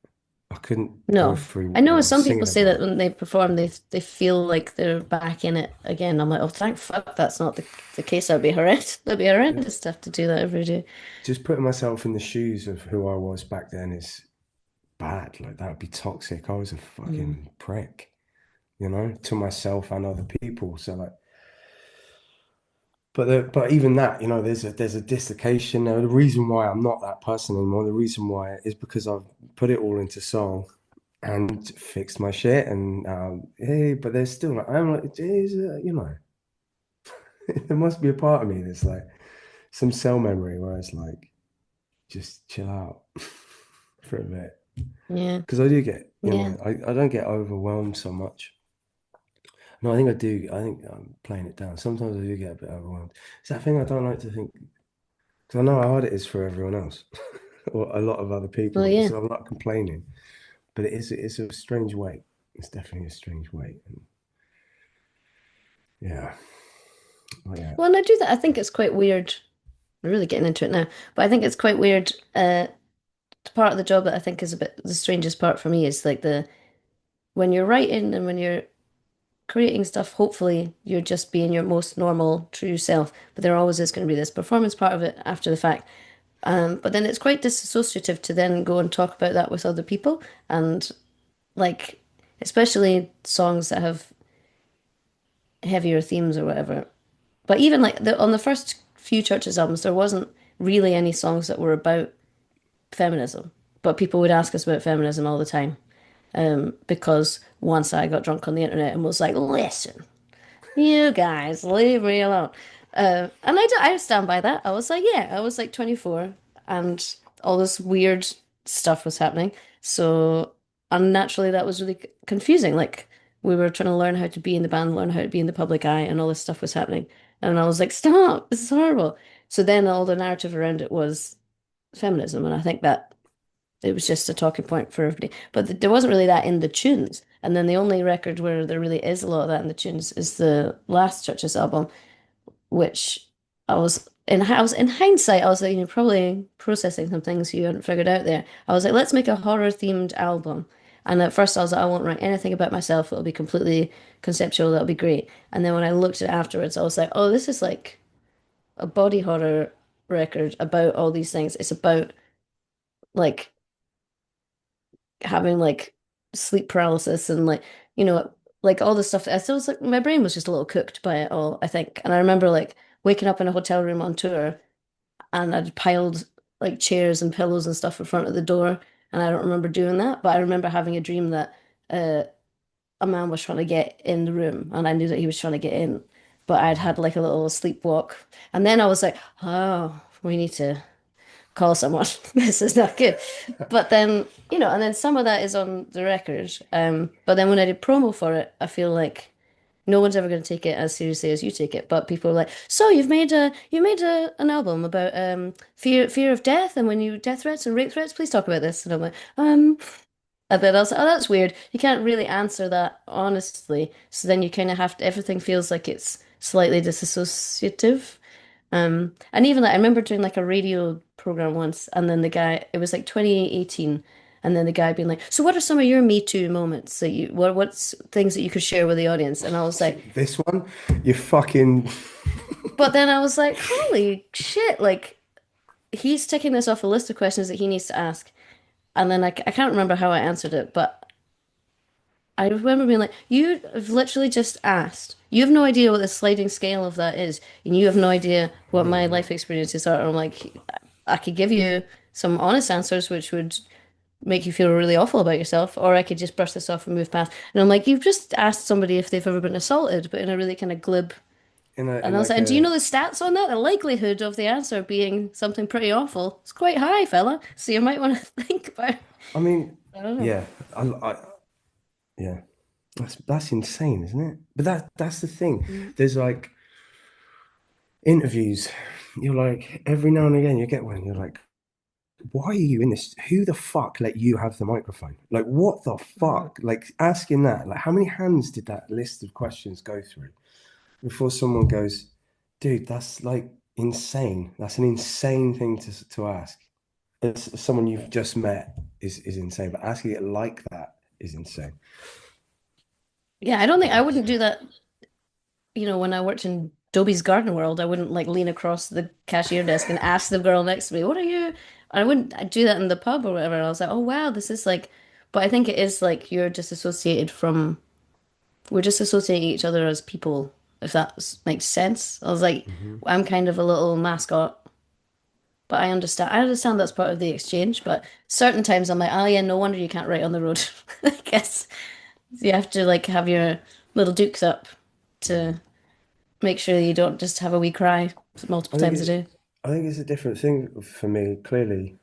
I couldn't go no. through I what know I was some people singing say that about. when they perform, they feel like they're back in it again. I'm like, oh, thank fuck that's not the case. That'd be horrendous. That'd be horrendous to have to do that every day. Just putting myself in the shoes of who I was back then is bad. Like that would be toxic. I was a Mm. fucking prick, to myself and other people. So like, but even that, there's a dislocation. Now, the reason why I'm not that person anymore, the reason why is because I've put it all into song and fixed my shit. And hey, but there's still like I'm like, geez, there must be a part of me that's like some cell memory where it's like, just chill out for a bit. Yeah, Because I do get, yeah. I don't get overwhelmed so much. No, I think I do. I think I'm playing it down. Sometimes I do get a bit overwhelmed. It's that thing I don't like to think, because I know how hard it is for everyone else or a lot of other Well, people. yeah. So I'm not complaining, but it's a strange weight. It's definitely a strange weight. And yeah, like that. Well, and I do that. I think it's quite weird. We're really getting into it now, but I think it's quite weird. Part of the job that I think is a bit the strangest part for me is like the when you're writing and when you're creating stuff, hopefully you're just being your most normal, true self. But there always is going to be this performance part of it after the fact. But then it's quite disassociative to then go and talk about that with other people. And like, especially songs that have heavier themes or whatever. But even like on the first few Churches albums, there wasn't really any songs that were about feminism. But people would ask us about feminism all the time. Because once I got drunk on the internet and was like, listen, you guys, leave me alone. And I stand by that. I was like, yeah, I was like 24 and all this weird stuff was happening. So unnaturally, that was really confusing. Like we were trying to learn how to be in the band, learn how to be in the public eye, and all this stuff was happening. And I was like, stop, this is horrible. So then all the narrative around it was feminism. And I think that it was just a talking point for everybody. But there wasn't really that in the tunes. And then the only record where there really is a lot of that in the tunes is the last Churches album, which I was in hindsight, I was like, probably processing some things you hadn't figured out there. I was like, let's make a horror themed album. And at first I was like, I won't write anything about myself. It'll be completely conceptual. That'll be great. And then when I looked at it afterwards, I was like, oh, this is like a body horror record about all these things. It's about like having like sleep paralysis and like like all the stuff. I still was like my brain was just a little cooked by it all, I think. And I remember like waking up in a hotel room on tour and I'd piled like chairs and pillows and stuff in front of the door, and I don't remember doing that, but I remember having a dream that uh a man was trying to get in the room and I knew that he was trying to get in, but I'd had like a little sleepwalk, and then I was like, oh, we need to call someone. This is not good. But then, and then some of that is on the record. But then when I did promo for it, I feel like no one's ever going to take it as seriously as you take it. But people are like, so you made an album about fear of death, and when you death threats and rape threats, please talk about this. And I'm like, a bit else. Oh, that's weird. You can't really answer that honestly. So then you kind of have to, everything feels like it's slightly disassociative. And even like I remember doing like a radio program once, and then the guy, it was like 2018, and then the guy being like, "So what are some of your Me Too moments that what's things that you could share with the audience?" And I was like, This one, you fucking. but then I was like, "Holy shit!" Like he's ticking this off a list of questions that he needs to ask, and then I can't remember how I answered it, but I remember being like, you have literally just asked. You have no idea what the sliding scale of that is, and you have no idea what my life experiences are. And I'm like, I could give you some honest answers, which would make you feel really awful about yourself, or I could just brush this off and move past. And I'm like, you've just asked somebody if they've ever been assaulted, but in a really kind of glib. In And I was like like, and do you a know the stats on that? The likelihood of the answer being something pretty awful is quite high, fella. So you might want to think about. I mean, I don't know. yeah, yeah, that's insane, isn't it? But that's the thing. Mm. There's like interviews. You're like every now and again you get one. You're like, why are you in this? Who the fuck let you have the microphone? Like, what the Mhm. fuck? Like asking that. Like, how many hands did that list of questions go through before someone goes, dude, that's like insane. That's an insane thing to ask. It's someone you've just met is insane, but asking it like that is insane. Yeah, I don't think I wouldn't do that. When I worked in Dobie's Garden World, I wouldn't like lean across the cashier desk and ask the girl next to me, "What are you?" I wouldn't I'd do that in the pub or whatever. And I was like, "Oh wow, this is like," but I think it is like you're disassociated from. We're disassociating each other as people, if that makes sense. I was like, Hmm. I'm kind of a little mascot, but I understand. I understand that's part of the exchange, but certain times I'm like, oh yeah, no wonder you can't write on the road. I guess you have to like have your little dukes up to make sure you don't just have a wee cry I multiple think times a it, day. I think it's a different thing for me. Clearly,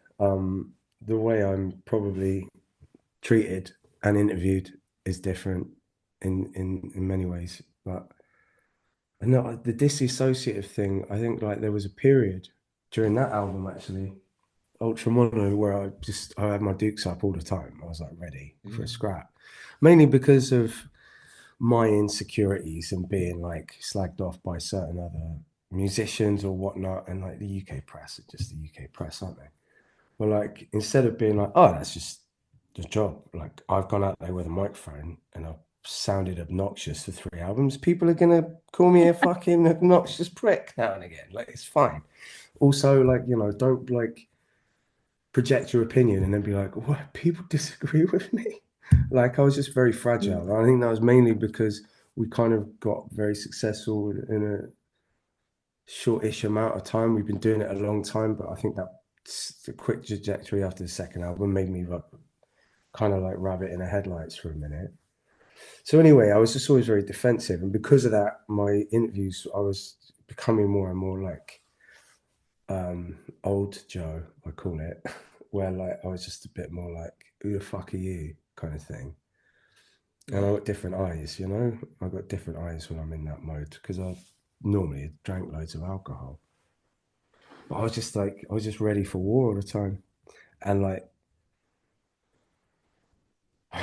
the way I'm probably treated and interviewed is different in many ways. But no, the disassociative thing, I think like there was a period during that album actually, Ultra Mono, where I had my dukes up all the time. I was like ready for a scrap, mainly because of my insecurities and being like slagged off by certain other musicians or whatnot, and like the UK press are just the UK press, aren't they? Well, like instead of being like, oh, that's just the job, like I've gone out there with a microphone and I've sounded obnoxious for 3 albums, people are gonna call me a fucking obnoxious prick now and again. Like it's fine. Also, like, don't like project your opinion and then be like, what, people disagree with me? Like I was just very Mm. fragile. I think that was mainly because we kind of got very successful in a shortish amount of time. We've been doing it a long time, but I think that the quick trajectory after the second album made me kind of like rabbit in the headlights for a minute. So anyway, I was just always very defensive, and because of that, my interviews I was becoming more and more like old Joe, I call it, where like I was just a bit more like, who the fuck are you kind of thing. And I got different eyes, I got different eyes when I'm in that mode because I normally drank loads of alcohol. But I was just ready for war all the time. And like,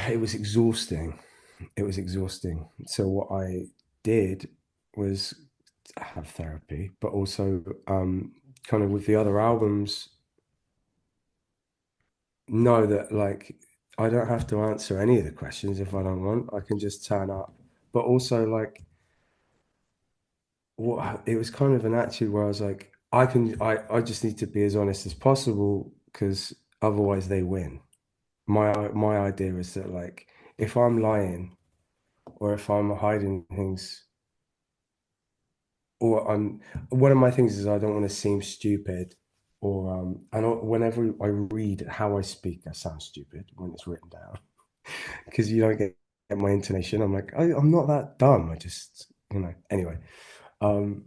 it was exhausting. It was exhausting. So what I did was have therapy, but also kind of with the other albums, know that like I don't have to answer any of the questions if I don't want. I can just turn up. But also like what it was kind of an attitude where I was like, I just need to be as honest as possible because otherwise they win. My idea is that like if I'm lying or if I'm hiding things or I'm one of my things is I don't want to seem stupid or and whenever I read how I speak, I sound stupid when it's written down because you don't get my intonation. I'm like, I'm not that dumb. I just, anyway. Um,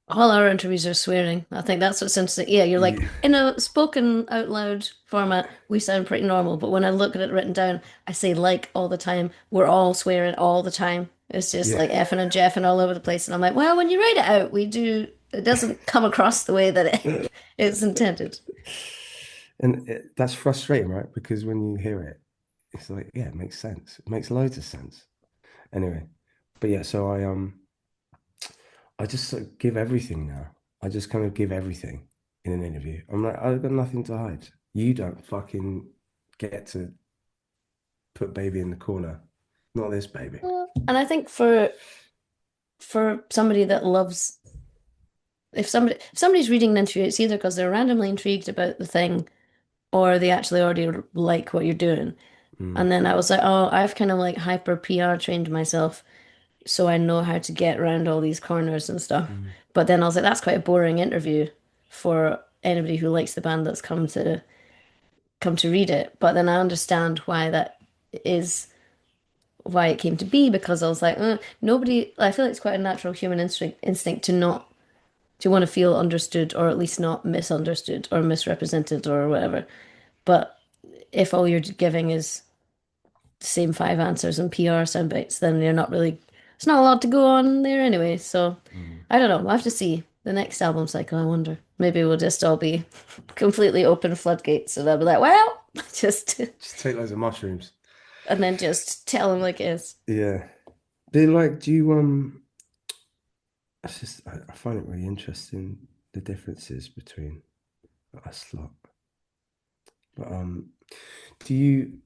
All our interviews are swearing. I think that's what's interesting. Yeah, you're like Yeah, in a spoken out loud format, we sound pretty normal, but when I look at it written down, I say like all the time. We're all swearing all the time. It's just yeah. like effing and jeffing all over the place. And I'm like, well, when you write it out, we do, it doesn't come across the way that it's intended. And that's frustrating, right? Because when you hear it, it's like, yeah, it makes sense. It makes loads of sense. Anyway, but yeah, so I just sort of give everything now. I just kind of give everything in an interview. I'm like, I've got nothing to hide. You don't fucking get to put baby in the corner. Not this baby. And I think for somebody that loves if somebody's reading an interview, it's either because they're randomly intrigued about the thing or they actually already like what you're doing. Mm, And then I was like, oh, I've kind of like hyper PR trained myself, so I know how to get around all these corners and stuff. mm, But then I was like, that's quite a boring interview for anybody who likes the band that's come to read it. But then I understand why that is why it came to be because I was like, nobody. I feel like it's quite a natural human instinct to not to want to feel understood or at least not misunderstood or misrepresented or whatever. But if all you're giving is the same five answers and PR sound bites, then you're not really, it's not a lot to go on there anyway. So mm. I don't know. We'll have to see the next album cycle. I wonder. Maybe we'll just all be completely open floodgates and I'll be like, well, just, Just take loads of mushrooms. and then just tell them like it is. Yeah. They like, do you it's just I find it really interesting the differences between us lot. But do you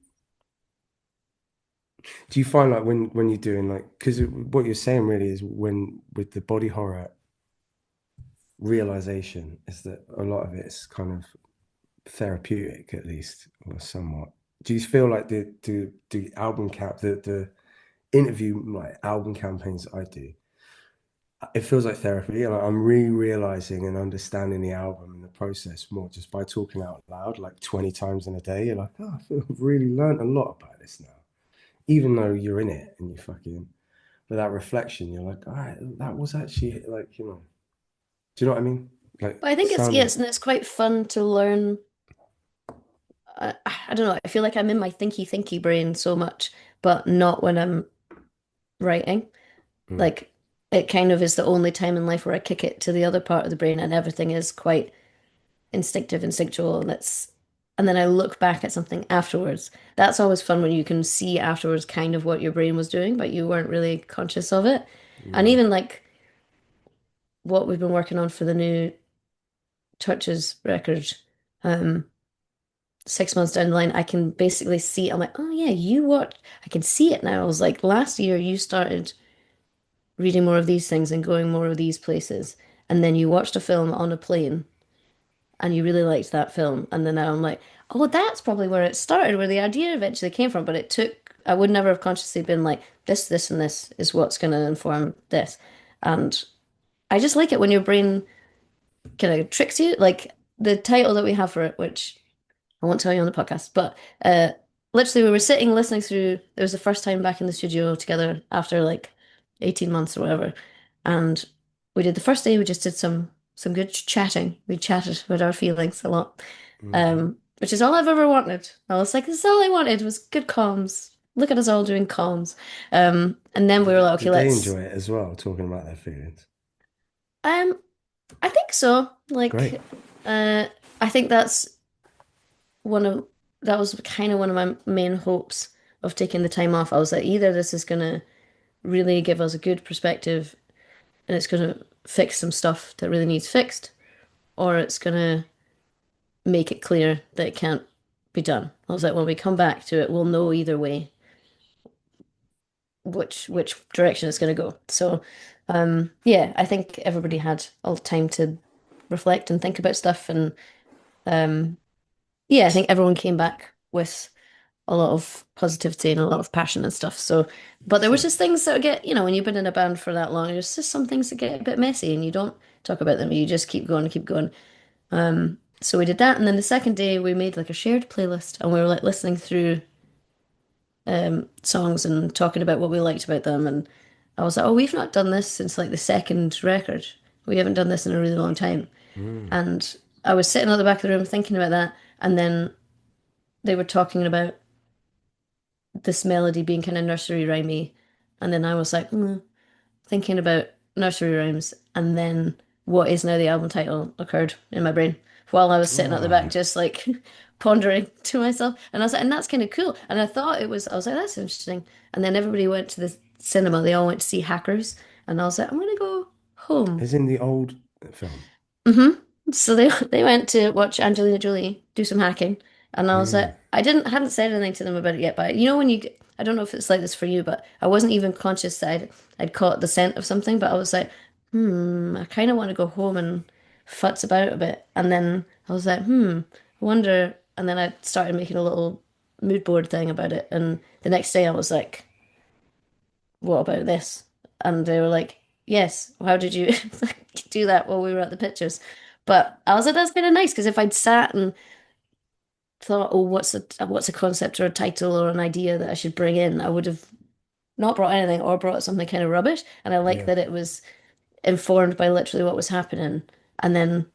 do you find like when you're doing like because what you're saying really is when with the body horror realization is that a lot of it is kind of therapeutic at least or somewhat. Do you feel like the album cap the interview like album campaigns I do, it feels like therapy and I'm re-realizing and understanding the album and the process more just by talking out loud like 20 times in a day. You're like, oh, I feel I've really learned a lot about this now. Even though you're in it and you fucking with that reflection, you're like, all right, that was actually like, do you know what I mean? Like But I think it's, sounding. yes, and it's quite fun to learn. I don't know. I feel like I'm in my thinky brain so much, but not when I'm writing. Mm, Like it kind of is the only time in life where I kick it to the other part of the brain and everything is quite instinctive, instinctual, and then I look back at something afterwards. That's always fun when you can see afterwards kind of what your brain was doing, but you weren't really conscious of it. And mm, even like what we've been working on for the new Touches record, um, 6 months down the line, I can basically see, I'm like, oh yeah, you what I can see it now. I was like, last year you started reading more of these things and going more of these places. And then you watched a film on a plane and you really liked that film. And then now I'm like, oh, that's probably where it started, where the idea eventually came from. But it took, I would never have consciously been like, this, and this is what's going to inform this. And I just like it when your brain kind of tricks you. Like the title that we have for it, which I won't tell you on the podcast, but literally we were sitting listening through. It was the first time back in the studio together after like 18 months or whatever, and we did the first day. We just did some good chatting. We chatted about our feelings a lot, mm. which is all I've ever wanted. I was like, this is all I wanted was good comms. Look at us all doing comms, and then we were like, okay, Did they let's. enjoy it as well, talking about their feelings? Um, I think so. Great. Like, uh, I think one of that was kind of one of my main hopes of taking the time off. I was like, either this is gonna really give us a good perspective and it's gonna fix some stuff that really needs fixed, or it's gonna make it clear that it can't be done. I was like, when we come back to it, we'll know either way which direction it's gonna go. So, yeah, I think everybody had all the time to reflect and think about stuff, and yeah, I think everyone came back with a lot of positivity and a lot of passion and stuff. So, but there was Sick. just things that get, when you've been in a band for that long, there's just some things that get a bit messy and you don't talk about them. You just keep going and keep going. So we did that. And then the second day we made like a shared playlist and we were like listening through songs and talking about what we liked about them. And I was like, oh, we've not done this since like the second record, We haven't done this in a really long time. Mm. And I was sitting at the back of the room thinking about that, and then they were talking about this melody being kind of nursery rhymey, and then I was like, thinking about nursery rhymes, and then what is now the album title occurred in my brain while I was sitting at the back, Oh, just like pondering to myself. And I was like, and that's kind of cool. And I thought it was, I was like, that's interesting. And then everybody went to the cinema. They all went to see Hackers, and I was like, I'm gonna go home. as in the old film. hmm So they went to watch Angelina Jolie do some hacking, and I was Mm. like, hadn't said anything to them about it yet, but when I don't know if it's like this for you, but I wasn't even conscious that I'd caught the scent of something, but I was like, I kind of want to go home and futz about a bit, and then I was like, I wonder, and then I started making a little mood board thing about it, and the next day I was like, what about this? And they were like, yes, how did you do that while we were at the pictures? But I was like, that's kind of nice because if I'd sat and thought, oh, what's a concept or a title or an idea that I should bring in, I would have not brought anything or brought something kind of rubbish. And I like Yeah. that it was informed by literally what was happening. And then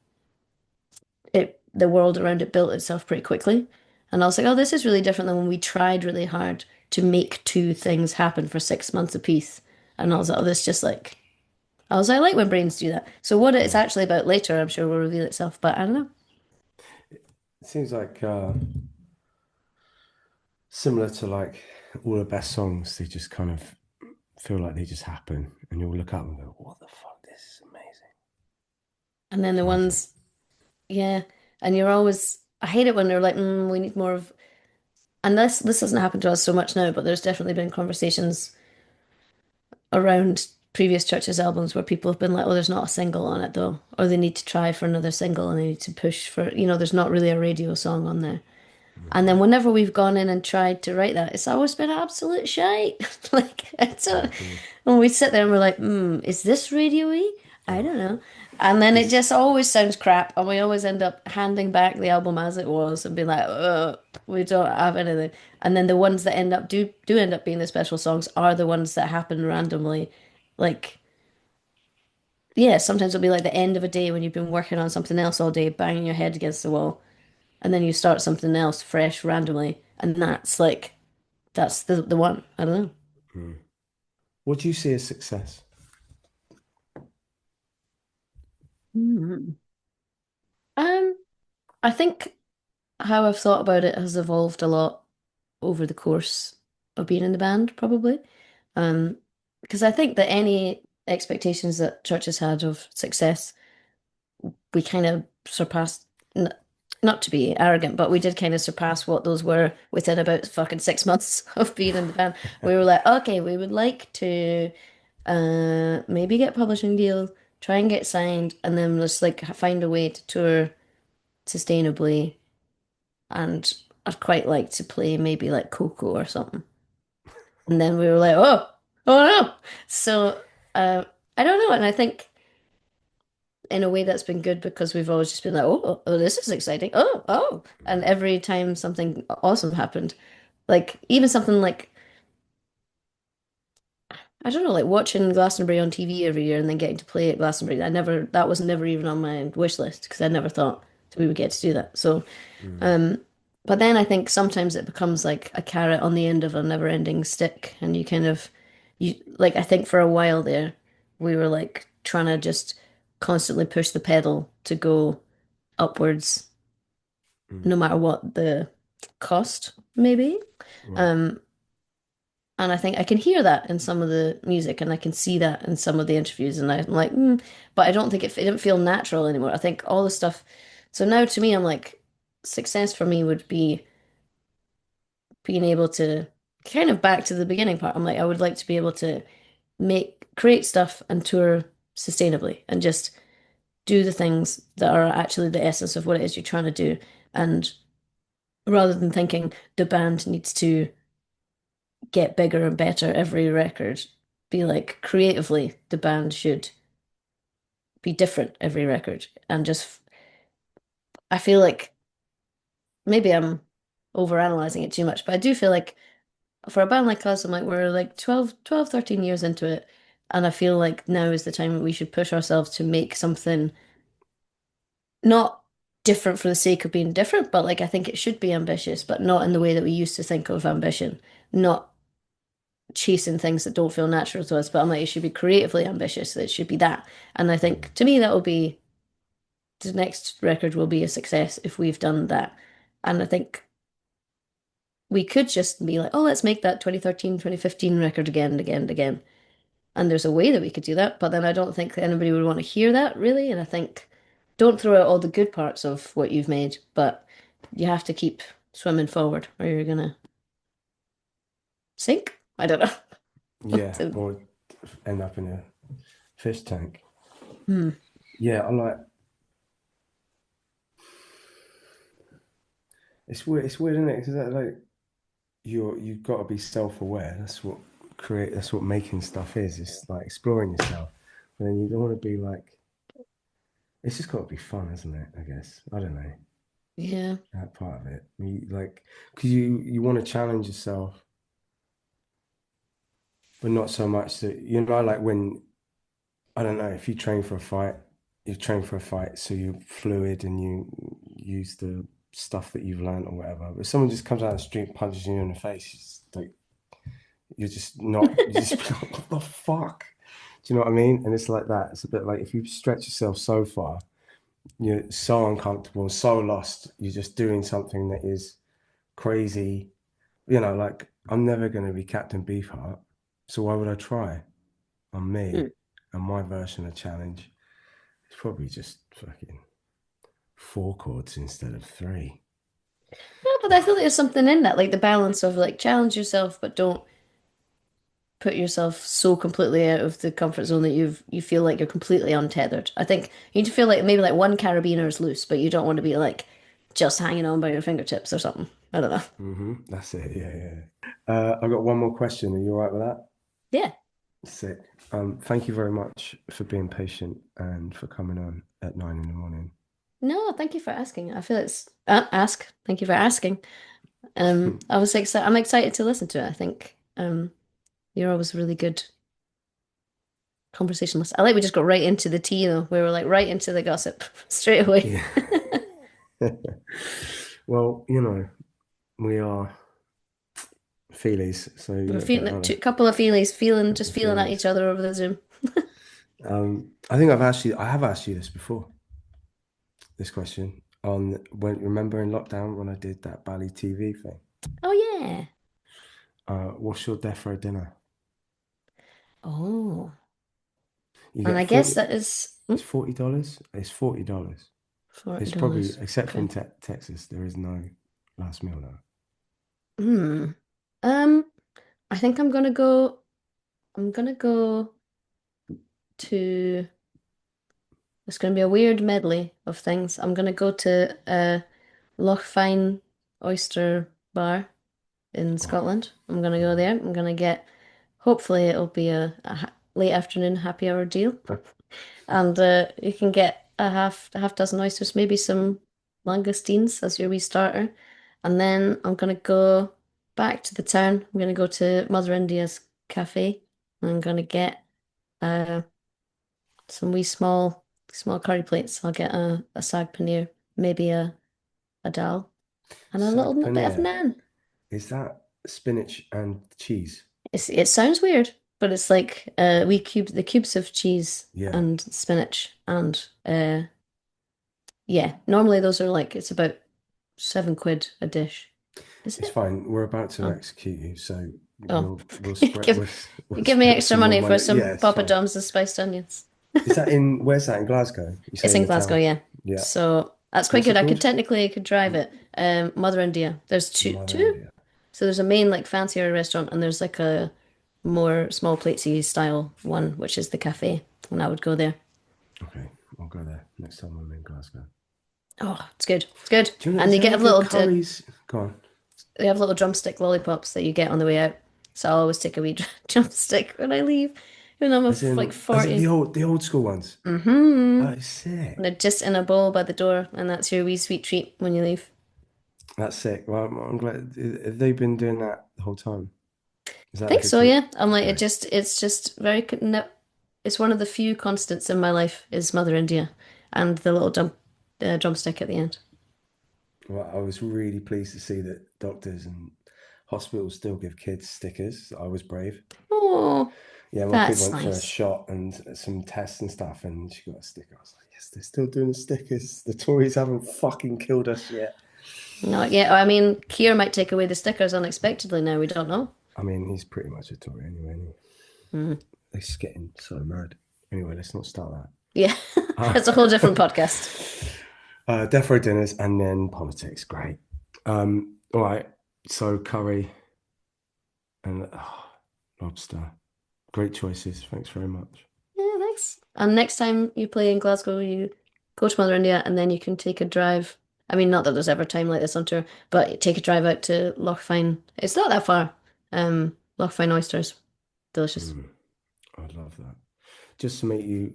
the world around it built itself pretty quickly. And I was like, oh, this is really different than when we tried really hard to make two things happen for 6 months apiece. And I was like, oh, this just like I like when brains do that. So what it's Mm. actually about later, I'm sure will reveal itself, but I don't know. It seems like similar to like all the best songs. They just kind of feel like they just happen, and you'll look up and go, "What the fuck? This is amazing." And then the Kind of thing. ones, yeah, and you're always, I hate it when they're like, we need more of, and this doesn't happen to us so much now, but there's definitely been conversations around previous Churches albums where people have been like, oh, there's not a single on it though, or they need to try for another single and they need to push for, there's not really a radio song on there. And then Mm-hmm. whenever we've gone in and tried to write that, it's always been absolute shite. Like Mm-hmm. when we sit there and we're like, is this radio-y? I Oh, don't know. And then it is just always sounds crap, and we always end up handing back the album as it was and being like, we don't have anything. And then the ones that do end up being the special songs are the ones that happen randomly. Like, yeah, sometimes it'll be like the end of a day when you've been working on something else all day, banging your head against the wall, and then you start something else fresh randomly, and that's the one. I don't know. mm. What do you see as success? Mhm. Um, I think how I've thought about it has evolved a lot over the course of being in the band, probably. Um, because I think that any expectations that churches had of success, we kind of surpassed. Not to be arrogant, but we did kind of surpass what those were within about fucking 6 months of being in the band. We were like, okay, we would like to maybe get publishing deal, try and get signed, and then just like find a way to tour sustainably. And I'd quite like to play maybe like Coco or something. And then we were like, oh no. So I don't know, and I think in a way that's been good because we've always just been like, oh, this is exciting. Oh. And every time something awesome happened, like even something like I don't know, like watching Glastonbury on TV every year and then getting to play at Glastonbury. That was never even on my wish list because I never thought we would get to do that. So, Mm. um, but then I think sometimes it becomes like a carrot on the end of a never-ending stick, and you like I think for a while there, we were like trying to just constantly push the pedal to go upwards, Mm. no matter what the cost, maybe. Right. Um, And I think I can hear that in some of the music, and I can see that in some of the interviews, and I'm like, but I don't think it didn't feel natural anymore. I think all the stuff. So now to me, I'm like, success for me would be being able to kind of back to the beginning part. I'm like, I would like to be able to create stuff and tour sustainably and just do the things that are actually the essence of what it is you're trying to do. And rather than thinking the band needs to get bigger and better every record. Be like creatively, the band should be different every record. And just, I feel like maybe I'm overanalyzing it too much, but I do feel like for a band like us, I'm like, we're like 12, 13 years into it. And I feel like now is the time that we should push ourselves to make something not different for the sake of being different, but like I think it should be ambitious, but not in the way that we used to think of ambition, not chasing things that don't feel natural to us. But I'm like, it should be creatively ambitious. It should be that. And I think to me, that will be the next record will be a success if we've done that. And I think we could just be like, oh, let's make that 2013, 2015 record again and again and again. And there's a way that we could do that, but then I don't think that anybody would want to hear that really. And I think don't throw out all the good parts of what you've made, but you have to keep swimming forward or you're gonna sink. I don't know. Yeah, So, or end up in a fish tank. hmm. Yeah, I like. It's weird. It's weird, isn't it? Because like you've got to be self-aware. That's what making stuff is. It's like exploring yourself. But then you don't want to be like. It's just got to be fun, isn't it? I guess. I don't know Yeah. that part of it. Like, because you want to challenge yourself, but not so much that like when I don't know if you train for a fight, you train for a fight, so you're fluid and you use the stuff that you've learned or whatever. But if someone just comes out of the street and punches you in the face, it's like you're just not. You just be like, what the fuck? Do you know what I mean? And it's like that. It's a bit like if you stretch yourself so far, you're so uncomfortable, so lost. You're just doing something that is crazy. Like I'm never going to be Captain Beefheart, so why would I try? On Hmm. me and my version of challenge. It's probably just fucking four chords instead of three. No, but I feel like there's something in that, like the balance of like challenge yourself, but don't put yourself so completely out of the comfort zone that you feel like you're completely untethered. I think you need to feel like maybe like one carabiner is loose, but you don't want to be like just hanging on by your fingertips or something. I don't know. That's it. Yeah, yeah. I've got one more question. Are you all right with that? Yeah. Sick. Thank you very much for being patient and for coming on at 9 in the morning. No, thank you for asking. I feel it's ask. Thank you for asking. I was excited. I'm excited to listen to it. I think you're always a really good conversationalist. I like we just got right into the tea though. We were like right into the gossip straight away. Yeah. Well, we are feelies, so you We're got to get feeling on a it. couple of feelies, feeling Couple just of feeling at feelies. each other over the Zoom. I think I have asked you this before. This question on when remember in lockdown when I did that Bali TV thing. Oh yeah. What's your death row dinner? Oh. You And get I guess 40. that is It's $40. It's $40. It's probably $40. except from Okay. Texas, there is no last meal now. Hmm. Um, I think I'm gonna go to it's gonna be a weird medley of things. I'm gonna go to Lochfine Oyster Bar in Oh, Scotland. I'm gonna go mhm. there. I'm gonna get, hopefully it'll be a late afternoon happy hour deal. And you can get a half dozen oysters, maybe some langoustines as your wee starter. And then I'm gonna go back to the town. I'm gonna go to Mother India's cafe. I'm gonna get uh some wee small curry plates. I'll get a sag paneer, maybe a dal, and a Sag little bit of paneer. naan. Is that spinach and cheese? It sounds weird, but it's like we the cubes of cheese Yeah, and spinach and yeah. Normally those are like it's about £7 a dish. Is it's it? fine. We're about to Oh, execute you, so oh. we'll spread Give we'll give me spread extra some more money for money. some Yeah, it's Papa fine. John's and spiced onions. Is that in where's that in Glasgow? You It's say in in the Glasgow, town? yeah. Yeah. So that's quite What's good. it called? I could drive it. Mother India. There's Mother two. India. So there's a main like fancier restaurant and there's like a more small platesy style one, which is the cafe. And I would go there. Okay, I'll go there next time I'm in Glasgow. Oh, it's good. It's good. Do you know, And is you there get any a good little curries? Go on. they have little drumstick lollipops that you get on the way out. So I'll always take a wee drumstick when I leave. When I'm like As in 40. the old school ones. Mm-hmm. Oh, sick. And they're just in a bowl by the door, and that's your wee sweet treat when you leave. That's sick. Well, I'm glad. Have they been doing that the whole time? Is I that a think good so, thing? yeah. I'm like, Great. it's just very, no, it's one of the few constants in my life is Mother India and the little drumstick at the end. Well, I was really pleased to see that doctors and hospitals still give kids stickers. I was brave. Oh, Yeah, my kid that's went for a nice. shot and some tests and stuff, and she got a sticker. I was like, yes, they're still doing the stickers. The Tories haven't fucking killed us yet. No, yeah, I mean, Kier might take away the stickers unexpectedly now. We don't know. I mean, he's pretty much a Tory anyway. Mm. He's getting so mad. Anyway, let's not start Yeah, that. it's a whole different podcast. Death row dinners and then politics. Great. All right. So curry and lobster. Great choices. Thanks very much. Yeah, thanks. And next time you play in Glasgow, you go to Mother India and then you can take a drive. I mean, not that there's ever time like this on tour, but take a drive out to Lochfine. It's not that far. Lochfine oysters. Delicious. Mm, I love that. Just to make you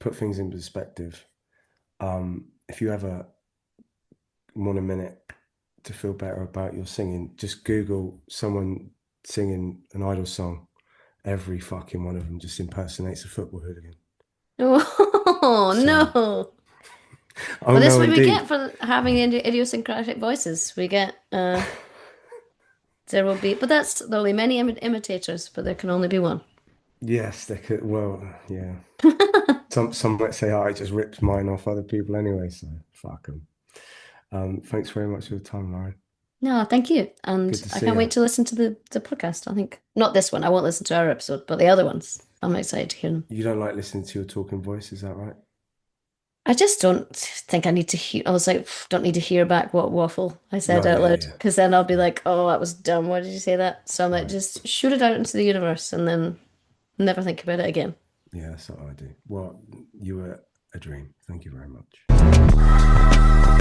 put things in perspective, if you ever want a minute to feel better about your singing, just Google someone singing an idol song. Every fucking one of them just impersonates a football hooligan. Oh, So, no. oh Well, this is no, what we indeed. get for having the idiosyncratic voices. We get there will be, but that's there'll be many imitators, but there can only be one. Yes, they could. Well, yeah. Some might say, oh, I just ripped mine off other people anyway, so fuck them. Thanks very much for the time, Lauren. No, thank you. Good And to I see can't you. wait to listen to the podcast. I think not this one. I won't listen to our episode, but the other ones. I'm excited to hear them. You don't like listening to your talking voice, is that right? I just don't think I need to hear. I was like, don't need to hear back what waffle I said No, out yeah, loud, yeah, because then I'll be yeah. like, oh, that was dumb. Why did you say that? So I'm like, Right. just shoot it out into the universe and then never think about it again. Yeah, that's what I do. Well, you were a dream. Thank you very much.